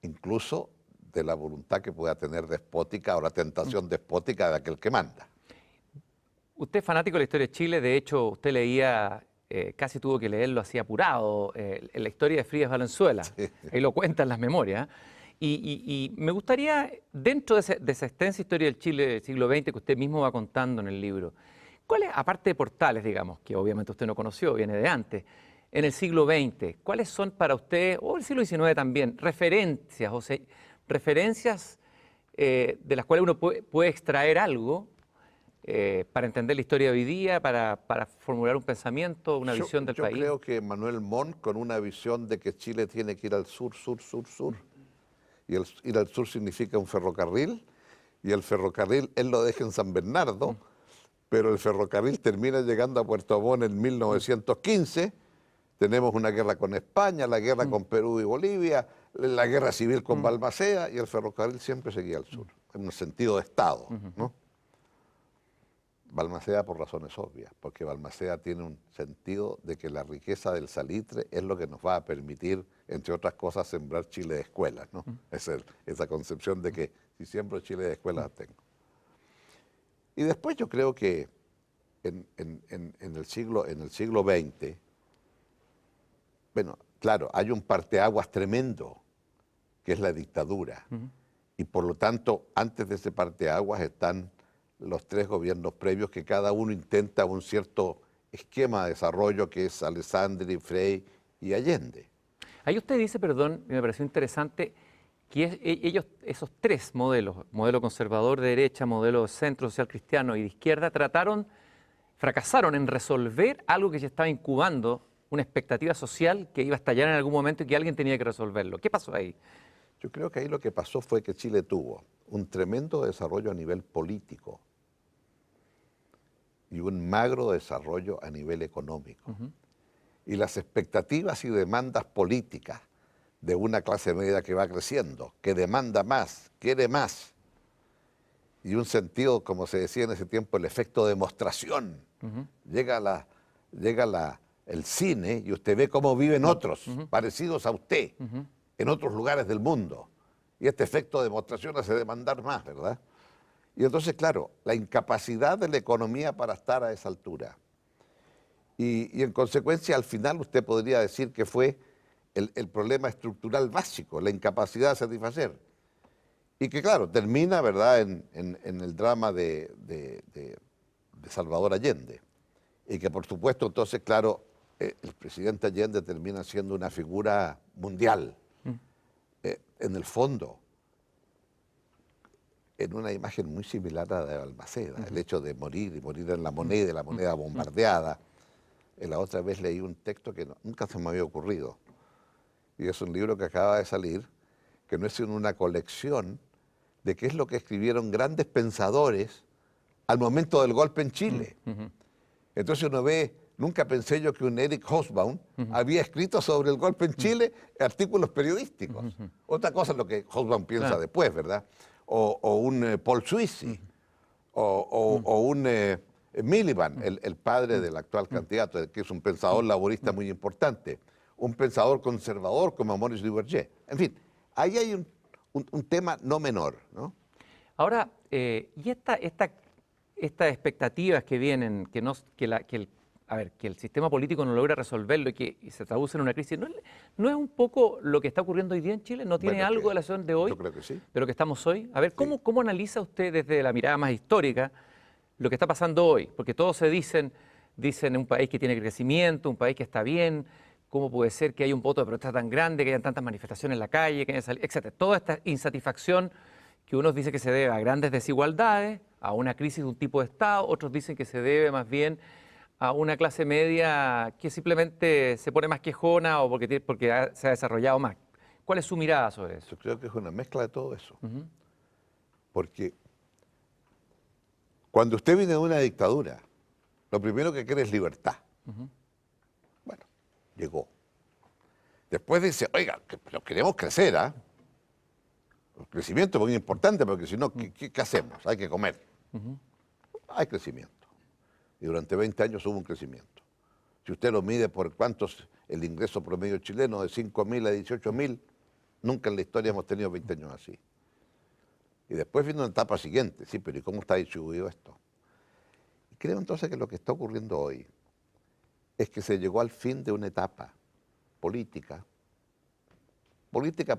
incluso de la voluntad que pueda tener despótica o la tentación despótica de aquel que manda. Usted es fanático de la historia de Chile, de hecho usted leía, casi tuvo que leerlo así apurado, en la historia de Frías Valenzuela, sí. Ahí lo cuentan las memorias. Y me gustaría, dentro de esa extensa historia del Chile del siglo XX que usted mismo va contando en el libro, ¿cuáles, aparte de Portales, digamos, que obviamente usted no conoció, viene de antes, en el siglo XX, cuáles son para usted, o el siglo XIX también, referencias, o sea, referencias de las cuales uno puede extraer algo para entender la historia de hoy día, para formular un pensamiento, una visión del país? Yo creo que Manuel Montt, con una visión de que Chile tiene que ir al sur, sur, sur, sur, y ir al sur significa un ferrocarril, y el ferrocarril él lo deja en San Bernardo, pero el ferrocarril termina llegando a Puerto Montt en 1915, tenemos una guerra con España, la guerra con Perú y Bolivia, la guerra civil con Balmaceda, y el ferrocarril siempre seguía al sur, en un sentido de Estado, ¿no? Balmaceda por razones obvias, porque Balmaceda tiene un sentido de que la riqueza del salitre es lo que nos va a permitir, entre otras cosas, sembrar Chile de escuelas, ¿no? Esa concepción de que si siembro Chile de escuelas tengo. Y después yo creo que en el siglo XX, bueno, claro, hay un parteaguas tremendo, que es la dictadura, y por lo tanto, antes de ese parteaguas están los tres gobiernos previos, que cada uno intenta un cierto esquema de desarrollo, que es Alessandri, Frei y Allende. Ahí usted dice, perdón, me pareció interesante, que ellos, esos tres modelos, modelo conservador de derecha, modelo centro social cristiano y de izquierda, fracasaron en resolver algo que se estaba incubando, una expectativa social que iba a estallar en algún momento y que alguien tenía que resolverlo. ¿Qué pasó ahí? Yo creo que ahí lo que pasó fue que Chile tuvo un tremendo desarrollo a nivel político y un magro desarrollo a nivel económico. Y las expectativas y demandas políticas de una clase media que va creciendo, que demanda más, quiere más, y un sentido, como se decía en ese tiempo, el efecto demostración. Llega el cine y usted ve cómo viven otros parecidos a usted en otros lugares del mundo. Y este efecto de demostración hace demandar más, ¿verdad? Y entonces, claro, la incapacidad de la economía para estar a esa altura. Y en consecuencia, al final usted podría decir que fue el problema estructural básico, la incapacidad de satisfacer. Y que, claro, termina, ¿verdad?, en el drama de Salvador Allende. Y que, por supuesto, entonces, claro, el presidente Allende termina siendo una figura mundial. En el fondo, en una imagen muy similar a la de Balmaceda, el hecho de morir y morir en la moneda bombardeada. La otra vez leí un texto que nunca se me había ocurrido, y es un libro que acaba de salir, que no es sino una colección de qué es lo que escribieron grandes pensadores al momento del golpe en Chile. Entonces uno ve, nunca pensé yo que un Eric Hobsbawm había escrito sobre el golpe en Chile artículos periodísticos. Otra cosa es lo que Hobsbawm piensa después, ¿verdad? O un Paul Suissi, o un Miliband, el padre del actual candidato, que es un pensador laborista muy importante, un pensador conservador como Maurice Duverger. En fin, ahí hay un tema no menor, ¿no? Ahora, y estas expectativas que vienen, que el sistema político no logra resolverlo y se traduce en una crisis, ¿no es un poco lo que está ocurriendo hoy día en Chile? ¿No tiene Bueno, algo de la situación de hoy? Yo creo que sí. De lo que estamos hoy. A ver, ¿cómo analiza usted desde la mirada más histórica lo que está pasando hoy? Porque todos dicen un país que tiene crecimiento, un país que está bien. ¿Cómo puede ser que haya un voto de protesta tan grande, que hayan tantas manifestaciones en la calle, etcétera? Toda esta insatisfacción que unos dicen que se debe a grandes desigualdades, a una crisis de un tipo de Estado, otros dicen que se debe más bien a una clase media que simplemente se pone más quejona o porque se ha desarrollado más. ¿Cuál es su mirada sobre eso? Yo creo que es una mezcla de todo eso. Porque cuando usted viene de una dictadura, lo primero que quiere es libertad. Bueno, llegó. Después dice, oiga, pero queremos crecer, ¿ah? El crecimiento es muy importante, porque si no, ¿qué hacemos? Hay que comer. Hay crecimiento. Y durante 20 años hubo un crecimiento. Si usted lo mide por cuántos, el ingreso promedio chileno de 5.000 a 18.000, nunca en la historia hemos tenido 20 años así. Y después vino una etapa siguiente, sí, pero ¿y cómo está distribuido esto? Y creo entonces que lo que está ocurriendo hoy es que se llegó al fin de una etapa política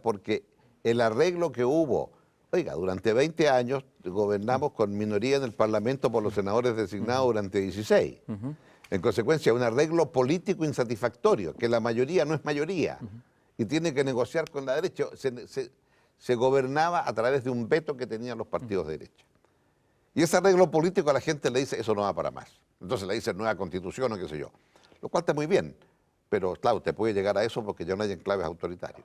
porque el arreglo que hubo, oiga, durante 20 años gobernamos con minoría en el Parlamento por los senadores designados durante 16. En consecuencia, un arreglo político insatisfactorio, que la mayoría no es mayoría, y tiene que negociar con la derecha. Se gobernaba a través de un veto que tenían los partidos de derecha. Y ese arreglo político a la gente le dice, eso no va para más. Entonces le dice nueva constitución o qué sé yo. Lo cual está muy bien, pero claro, usted puede llegar a eso porque ya no hay enclaves autoritarios.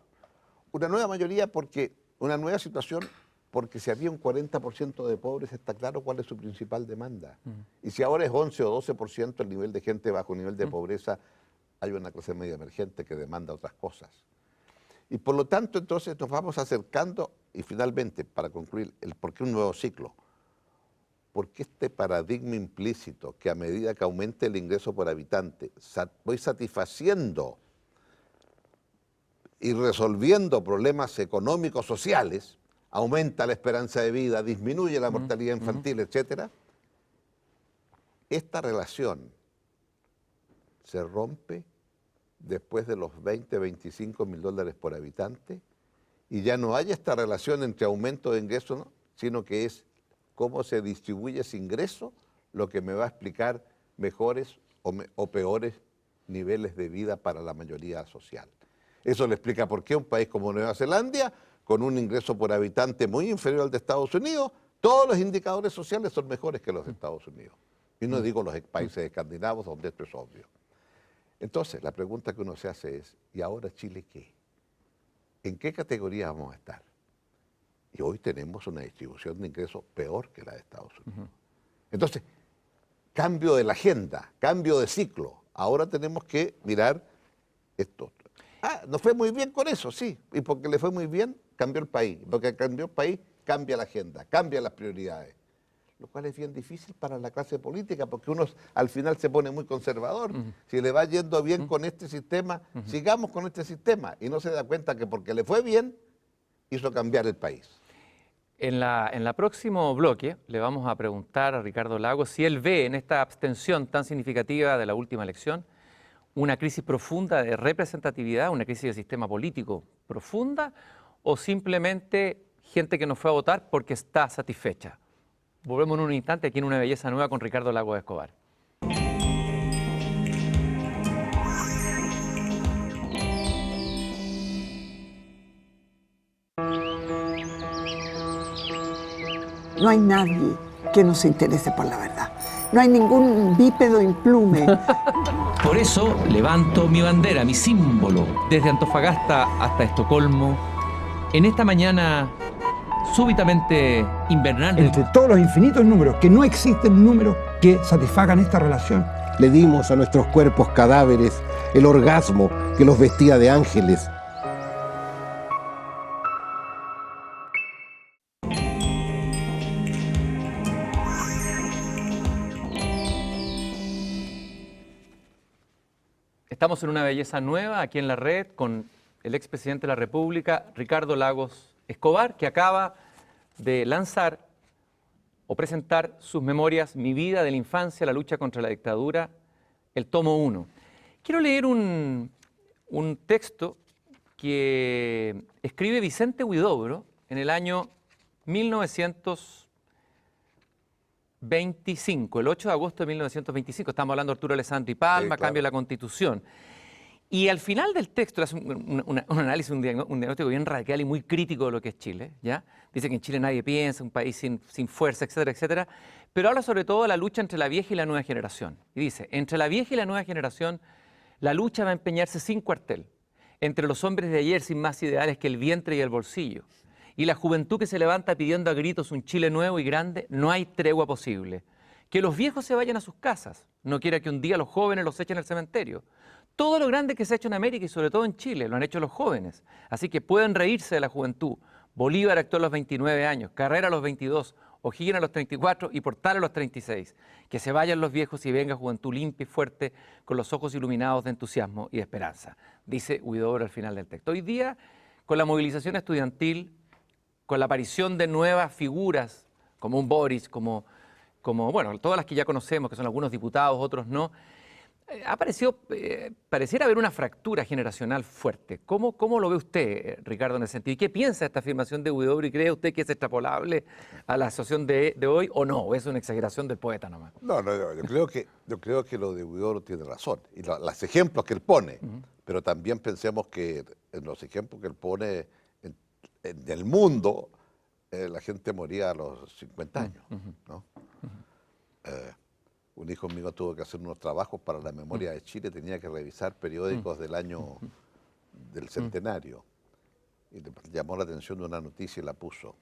Una nueva mayoría porque, una nueva situación porque si había un 40% de pobres, está claro cuál es su principal demanda. Y si ahora es 11 o 12% el nivel de gente bajo nivel de pobreza, hay una clase media emergente que demanda otras cosas. Y por lo tanto, entonces nos vamos acercando, y finalmente, para concluir, ¿por qué un nuevo ciclo? Porque este paradigma implícito que a medida que aumente el ingreso por habitante, voy satisfaciendo y resolviendo problemas económicos, sociales, aumenta la esperanza de vida, disminuye la mortalidad infantil, etcétera, esta relación se rompe después de los 20, 25 mil dólares por habitante, y ya no hay esta relación entre aumento de ingresos, ¿no?, sino que es cómo se distribuye ese ingreso lo que me va a explicar mejores o peores niveles de vida para la mayoría social. Eso le explica por qué un país como Nueva Zelanda, con un ingreso por habitante muy inferior al de Estados Unidos, todos los indicadores sociales son mejores que los de Estados Unidos. Y no digo los países escandinavos, donde esto es obvio. Entonces, la pregunta que uno se hace es, ¿y ahora Chile qué? ¿En qué categoría vamos a estar? Y hoy tenemos una distribución de ingresos peor que la de Estados Unidos. Entonces, cambio de la agenda, cambio de ciclo. Ahora tenemos que mirar esto. Nos fue muy bien con eso, sí. Y porque le fue muy bien, cambió el país. Porque cambió el país, cambia la agenda, cambia las prioridades. Lo cual es bien difícil para la clase política, porque uno al final se pone muy conservador. Si le va yendo bien con este sistema, sigamos con este sistema. Y no se da cuenta que porque le fue bien, hizo cambiar el país. En la próximo bloque le vamos a preguntar a Ricardo Lagos si él ve en esta abstención tan significativa de la última elección una crisis profunda de representatividad, una crisis del sistema político profunda, o simplemente gente que no fue a votar porque está satisfecha. Volvemos en un instante aquí en Una Belleza Nueva con Ricardo Lagos Escobar. No hay nadie que no se interese por la verdad. No hay ningún bípedo implume. Por eso levanto mi bandera, mi símbolo, desde Antofagasta hasta Estocolmo, en esta mañana súbitamente invernal. Entre todos los infinitos números, que no existen números que satisfagan esta relación. Le dimos a nuestros cuerpos cadáveres el orgasmo que los vestía de ángeles. Estamos en Una Belleza Nueva aquí en la red con el expresidente de la República, Ricardo Lagos Escobar, que acaba de lanzar o presentar sus memorias Mi vida de la infancia, la lucha contra la dictadura, el tomo 1. Quiero leer un texto que escribe Vicente Huidobro en el año 1925, el 8 de agosto de 1925. Estamos hablando de Arturo Alessandri Palma, Sí, claro. cambio de la Constitución. Y al final del texto hace un análisis, un diagnóstico bien radical y muy crítico de lo que es Chile, ¿ya? Dice que en Chile nadie piensa, un país sin fuerza, etcétera, etcétera. Pero habla sobre todo de la lucha entre la vieja y la nueva generación. Y dice, entre la vieja y la nueva generación, la lucha va a empeñarse sin cuartel. Entre los hombres de ayer sin más ideales que el vientre y el bolsillo. Y la juventud que se levanta pidiendo a gritos un Chile nuevo y grande, no hay tregua posible. Que los viejos se vayan a sus casas, no quiera que un día los jóvenes los echen al cementerio. Todo lo grande que se ha hecho en América y sobre todo en Chile lo han hecho los jóvenes. Así que pueden reírse de la juventud. Bolívar actuó a los 29 años, Carrera a los 22, O'Higgins a los 34 y Portal a los 36. Que se vayan los viejos y venga juventud limpia y fuerte con los ojos iluminados de entusiasmo y de esperanza. Dice Huidobro al final del texto. Hoy día, con la movilización estudiantil, con la aparición de nuevas figuras como un Boris, como bueno, todas las que ya conocemos, que son algunos diputados, otros no, pareciera haber una fractura generacional fuerte. ¿Cómo lo ve usted, Ricardo, en ese sentido? ¿Y qué piensa de esta afirmación de Huidobro? ¿Y cree usted que es extrapolable a la situación de hoy o no? ¿O es una exageración del poeta nomás? No, yo creo que lo de Huidobro tiene razón. Y los ejemplos que él pone, pero también pensemos que en los ejemplos que él pone en el mundo, la gente moría a los 50 años, ¿no? Un hijo mío tuvo que hacer unos trabajos para la memoria de Chile, tenía que revisar periódicos del año del centenario. Y le llamó la atención de una noticia y la puso.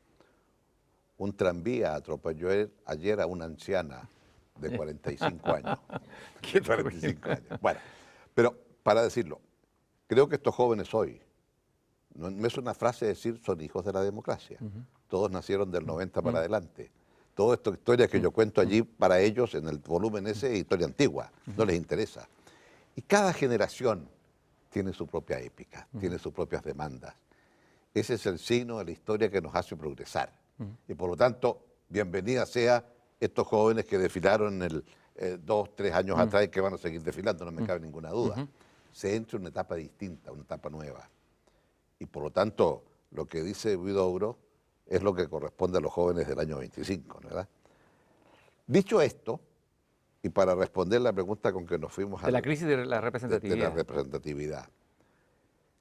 Un tranvía atropelló ayer a una anciana de 45 años. Qué 45 años. Bueno, pero para decirlo, creo que estos jóvenes hoy, no es una frase decir son hijos de la democracia. Todos nacieron del 90 para adelante. Toda esta historia que yo cuento allí, para ellos, en el volumen ese, es historia antigua, no les interesa. Y cada generación tiene su propia épica, tiene sus propias demandas. Ese es el signo de la historia que nos hace progresar. Y por lo tanto, bienvenida sea estos jóvenes que desfilaron 2, 3 años atrás y que van a seguir desfilando, no me cabe ninguna duda. Se entra en una etapa distinta, una etapa nueva. Y por lo tanto, lo que dice Huidobro es lo que corresponde a los jóvenes del año 25, ¿verdad? Dicho esto, y para responder la pregunta con que nos fuimos De la crisis de la de representatividad. la representatividad,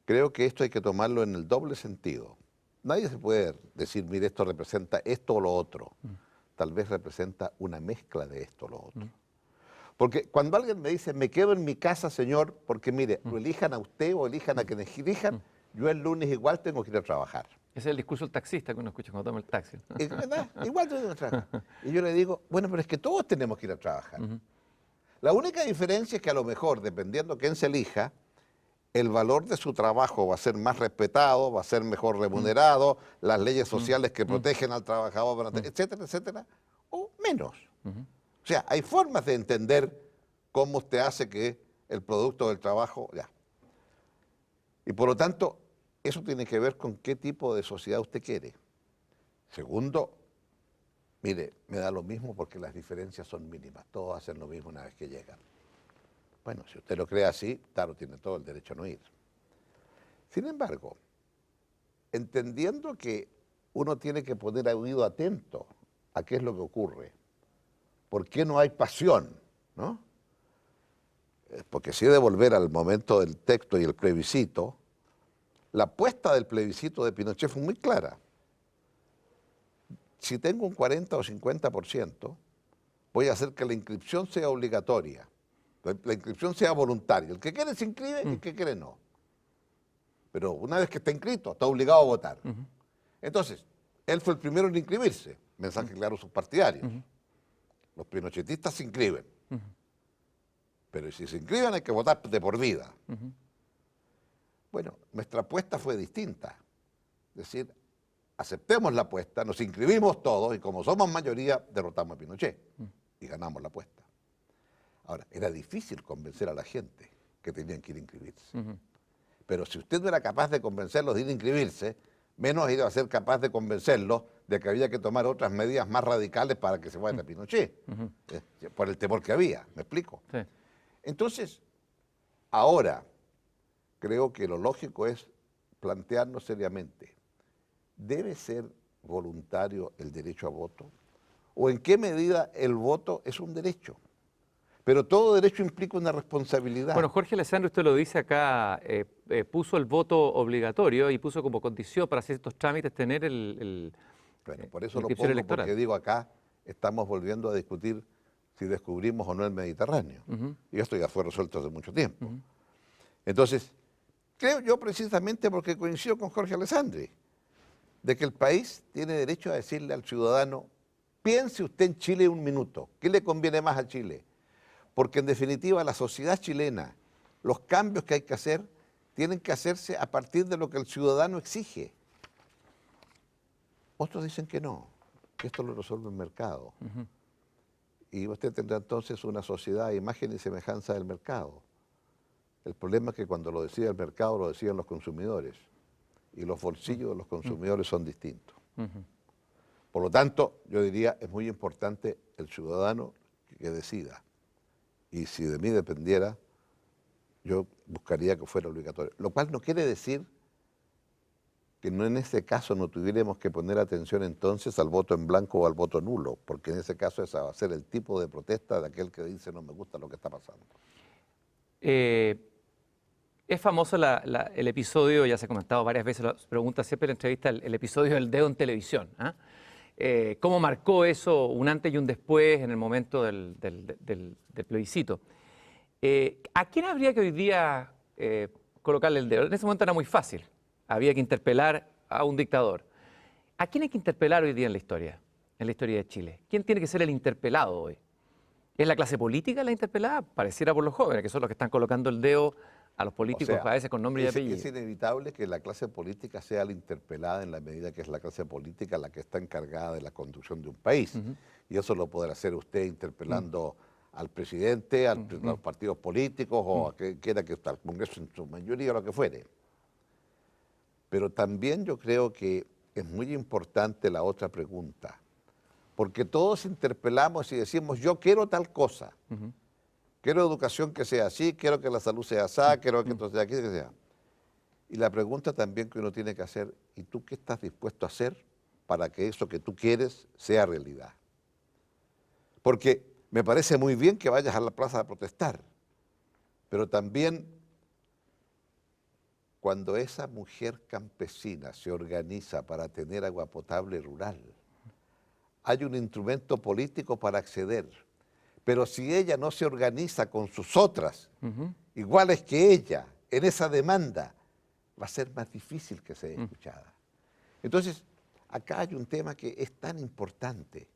creo que esto hay que tomarlo en el doble sentido. Nadie se puede decir, mire, esto representa esto o lo otro. Tal vez representa una mezcla de esto o lo otro. Porque cuando alguien me dice, me quedo en mi casa, señor, porque mire, lo elijan a usted o elijan a quienes elijan, yo el lunes igual tengo que ir a trabajar. Ese es el discurso del taxista que uno escucha cuando toma el taxi. ¿Es verdad? Igual tengo que ir a trabajar. Y yo le digo, bueno, pero es que todos tenemos que ir a trabajar. La única diferencia es que a lo mejor, dependiendo quién se elija, el valor de su trabajo va a ser más respetado, va a ser mejor remunerado, las leyes sociales que protegen al trabajador, van a etcétera, etcétera, o menos. O sea, hay formas de entender cómo usted hace que el producto del trabajo, ya. Y por lo tanto, eso tiene que ver con qué tipo de sociedad usted quiere. Segundo, mire, me da lo mismo porque las diferencias son mínimas, todos hacen lo mismo una vez que llegan. Bueno, si usted lo cree así, claro, tiene todo el derecho a no ir. Sin embargo, entendiendo que uno tiene que poner oído atento a qué es lo que ocurre, por qué no hay pasión, ¿no? Porque si he de volver al momento del texto y el plebiscito, la apuesta del plebiscito de Pinochet fue muy clara. Si tengo un 40 o 50%, voy a hacer que la inscripción sea obligatoria. La inscripción sea voluntaria. El que quiere se inscribe y el que quiere no. Pero una vez que está inscrito, está obligado a votar. Entonces, él fue el primero en inscribirse. Mensaje claro a sus partidarios. Los pinochetistas se inscriben. Pero si se inscriben hay que votar de por vida. Bueno, nuestra apuesta fue distinta. Es decir, aceptemos la apuesta, nos inscribimos todos y como somos mayoría, derrotamos a Pinochet y ganamos la apuesta. Ahora, era difícil convencer a la gente que tenían que ir a inscribirse. Pero si usted no era capaz de convencerlos de ir a inscribirse, menos iba a ser capaz de convencerlos de que había que tomar otras medidas más radicales para que se vayan a Pinochet, por el temor que había, ¿me explico? Sí. Entonces, ahora, creo que lo lógico es plantearnos seriamente, ¿debe ser voluntario el derecho a voto? ¿O en qué medida el voto es un derecho? Pero todo derecho implica una responsabilidad. Bueno, Jorge Alessandro, usted lo dice acá, puso el voto obligatorio y puso como condición para hacer estos trámites tener Bueno, por eso la lo inscripción pongo, electoral. porque digo acá, estamos volviendo a discutir si descubrimos o no el Mediterráneo. Y esto ya fue resuelto hace mucho tiempo. Entonces, creo yo precisamente porque coincido con Jorge Alessandri, de que el país tiene derecho a decirle al ciudadano, piense usted en Chile un minuto, ¿qué le conviene más a Chile? Porque en definitiva la sociedad chilena, los cambios que hay que hacer, tienen que hacerse a partir de lo que el ciudadano exige. Otros dicen que no, que esto lo resuelve el mercado. Y usted tendrá entonces una sociedad a imagen y semejanza del mercado. El problema es que cuando lo decide el mercado, lo deciden los consumidores. Y los bolsillos de los consumidores son distintos. Por lo tanto, yo diría, es muy importante el ciudadano que decida. Y si de mí dependiera, yo buscaría que fuera obligatorio. Lo cual no quiere decir que no en ese caso no tuviéramos que poner atención entonces al voto en blanco o al voto nulo, porque en ese caso ese va a ser el tipo de protesta de aquel que dice no me gusta lo que está pasando. Es famoso el episodio, ya se ha comentado varias veces, lo pregunta siempre en la entrevista, el episodio del dedo en televisión. ¿Cómo marcó eso un antes y un después en el momento del plebiscito? ¿A quién habría que hoy día colocarle el dedo? En ese momento era muy fácil, había que interpelar a un dictador. ¿A quién hay que interpelar hoy día en la historia de Chile? ¿Quién tiene que ser el interpelado hoy? ¿Es la clase política la interpelada? Pareciera por los jóvenes, que son los que están colocando el dedo a los políticos, O sea, a veces con nombre y apellido. Es inevitable que la clase política sea la interpelada en la medida que es la clase política la que está encargada de la conducción de un país. Y eso lo podrá hacer usted interpelando al presidente, a los partidos políticos o a quien quiera que está, al Congreso en su mayoría o lo que fuere. Pero también yo creo que es muy importante la otra pregunta, porque todos interpelamos y decimos yo quiero tal cosa. Quiero educación que sea así, quiero que la salud sea así, quiero que esto sea aquí, que sea. Y la pregunta también que uno tiene que hacer, ¿y tú qué estás dispuesto a hacer para que eso que tú quieres sea realidad. Porque me parece muy bien que vayas a la plaza a protestar, pero también cuando esa mujer campesina se organiza para tener agua potable rural, hay un instrumento político para acceder. Pero si ella no se organiza con sus otras, iguales que ella, en esa demanda, va a ser más difícil que sea escuchada. Entonces, acá hay un tema que es tan importante.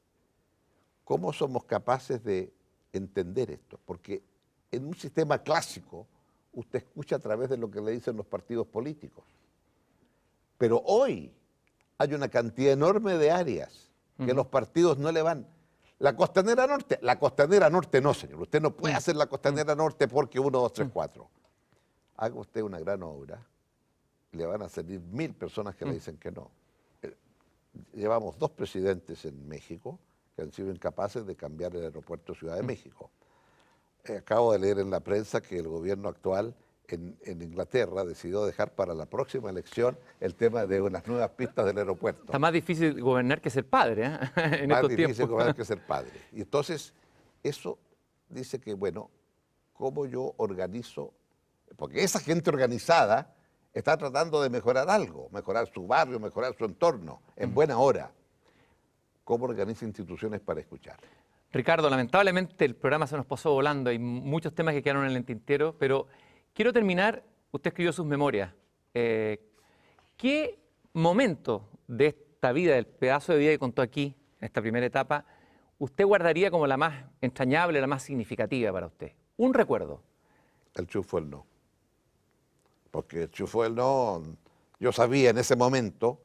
¿Cómo somos capaces de entender esto? Porque en un sistema clásico, usted escucha a través de lo que le dicen los partidos políticos. Pero hoy hay una cantidad enorme de áreas que los partidos no le van. La Costanera Norte no, señor. Usted no puede hacer la Costanera Norte porque 1, 2, 3, 4. Haga usted una gran obra, le van a salir 1000 personas que le dicen que no. Llevamos 2 presidentes en México que han sido incapaces de cambiar el aeropuerto Ciudad de México. Acabo de leer en la prensa que el gobierno actual en Inglaterra decidió dejar para la próxima elección el tema de unas nuevas pistas del aeropuerto. Está más difícil gobernar que ser padre, ¿eh? En Más estos difícil tiempos. gobernar que ser padre. Y entonces, eso dice que, bueno, ¿cómo yo organizo? Porque esa gente organizada está tratando de mejorar algo, mejorar su barrio, mejorar su entorno, en buena hora. ¿Cómo organiza instituciones para escuchar? Ricardo, lamentablemente el programa se nos pasó volando, hay muchos temas que quedaron en el tintero, pero quiero terminar, usted escribió sus memorias. ¿Qué momento de esta vida, del pedazo de vida que contó aquí, en esta primera etapa, usted guardaría como la más entrañable, la más significativa para usted? Un recuerdo. El chufo del no. Porque el chufo del no, yo sabía en ese momento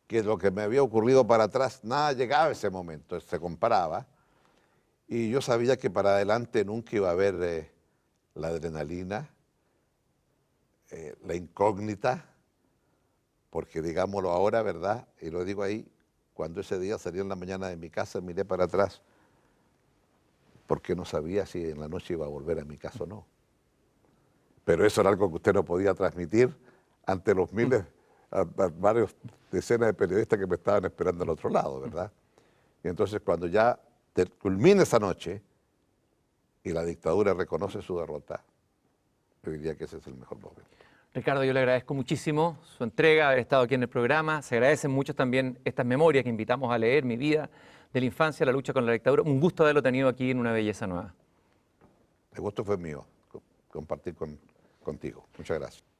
que lo que me había ocurrido para atrás, nada llegaba a ese momento, se comparaba, y yo sabía que para adelante nunca iba a haber la adrenalina, la incógnita, porque digámoslo ahora, ¿verdad? Y lo digo ahí, cuando ese día salí en la mañana de mi casa, miré para atrás, porque no sabía si en la noche iba a volver a mi casa o no. Pero eso era algo que usted no podía transmitir ante los miles, a varios decenas de periodistas que me estaban esperando al otro lado, ¿verdad? Y entonces cuando ya culmina esa noche y la dictadura reconoce su derrota, yo diría que ese es el mejor momento. Ricardo, yo le agradezco muchísimo su entrega, haber estado aquí en el programa. Se agradecen mucho también estas memorias que invitamos a leer, mi vida de la infancia, la lucha con la dictadura. Un gusto haberlo tenido aquí en Una Belleza Nueva. El gusto fue mío, compartir contigo. Muchas gracias.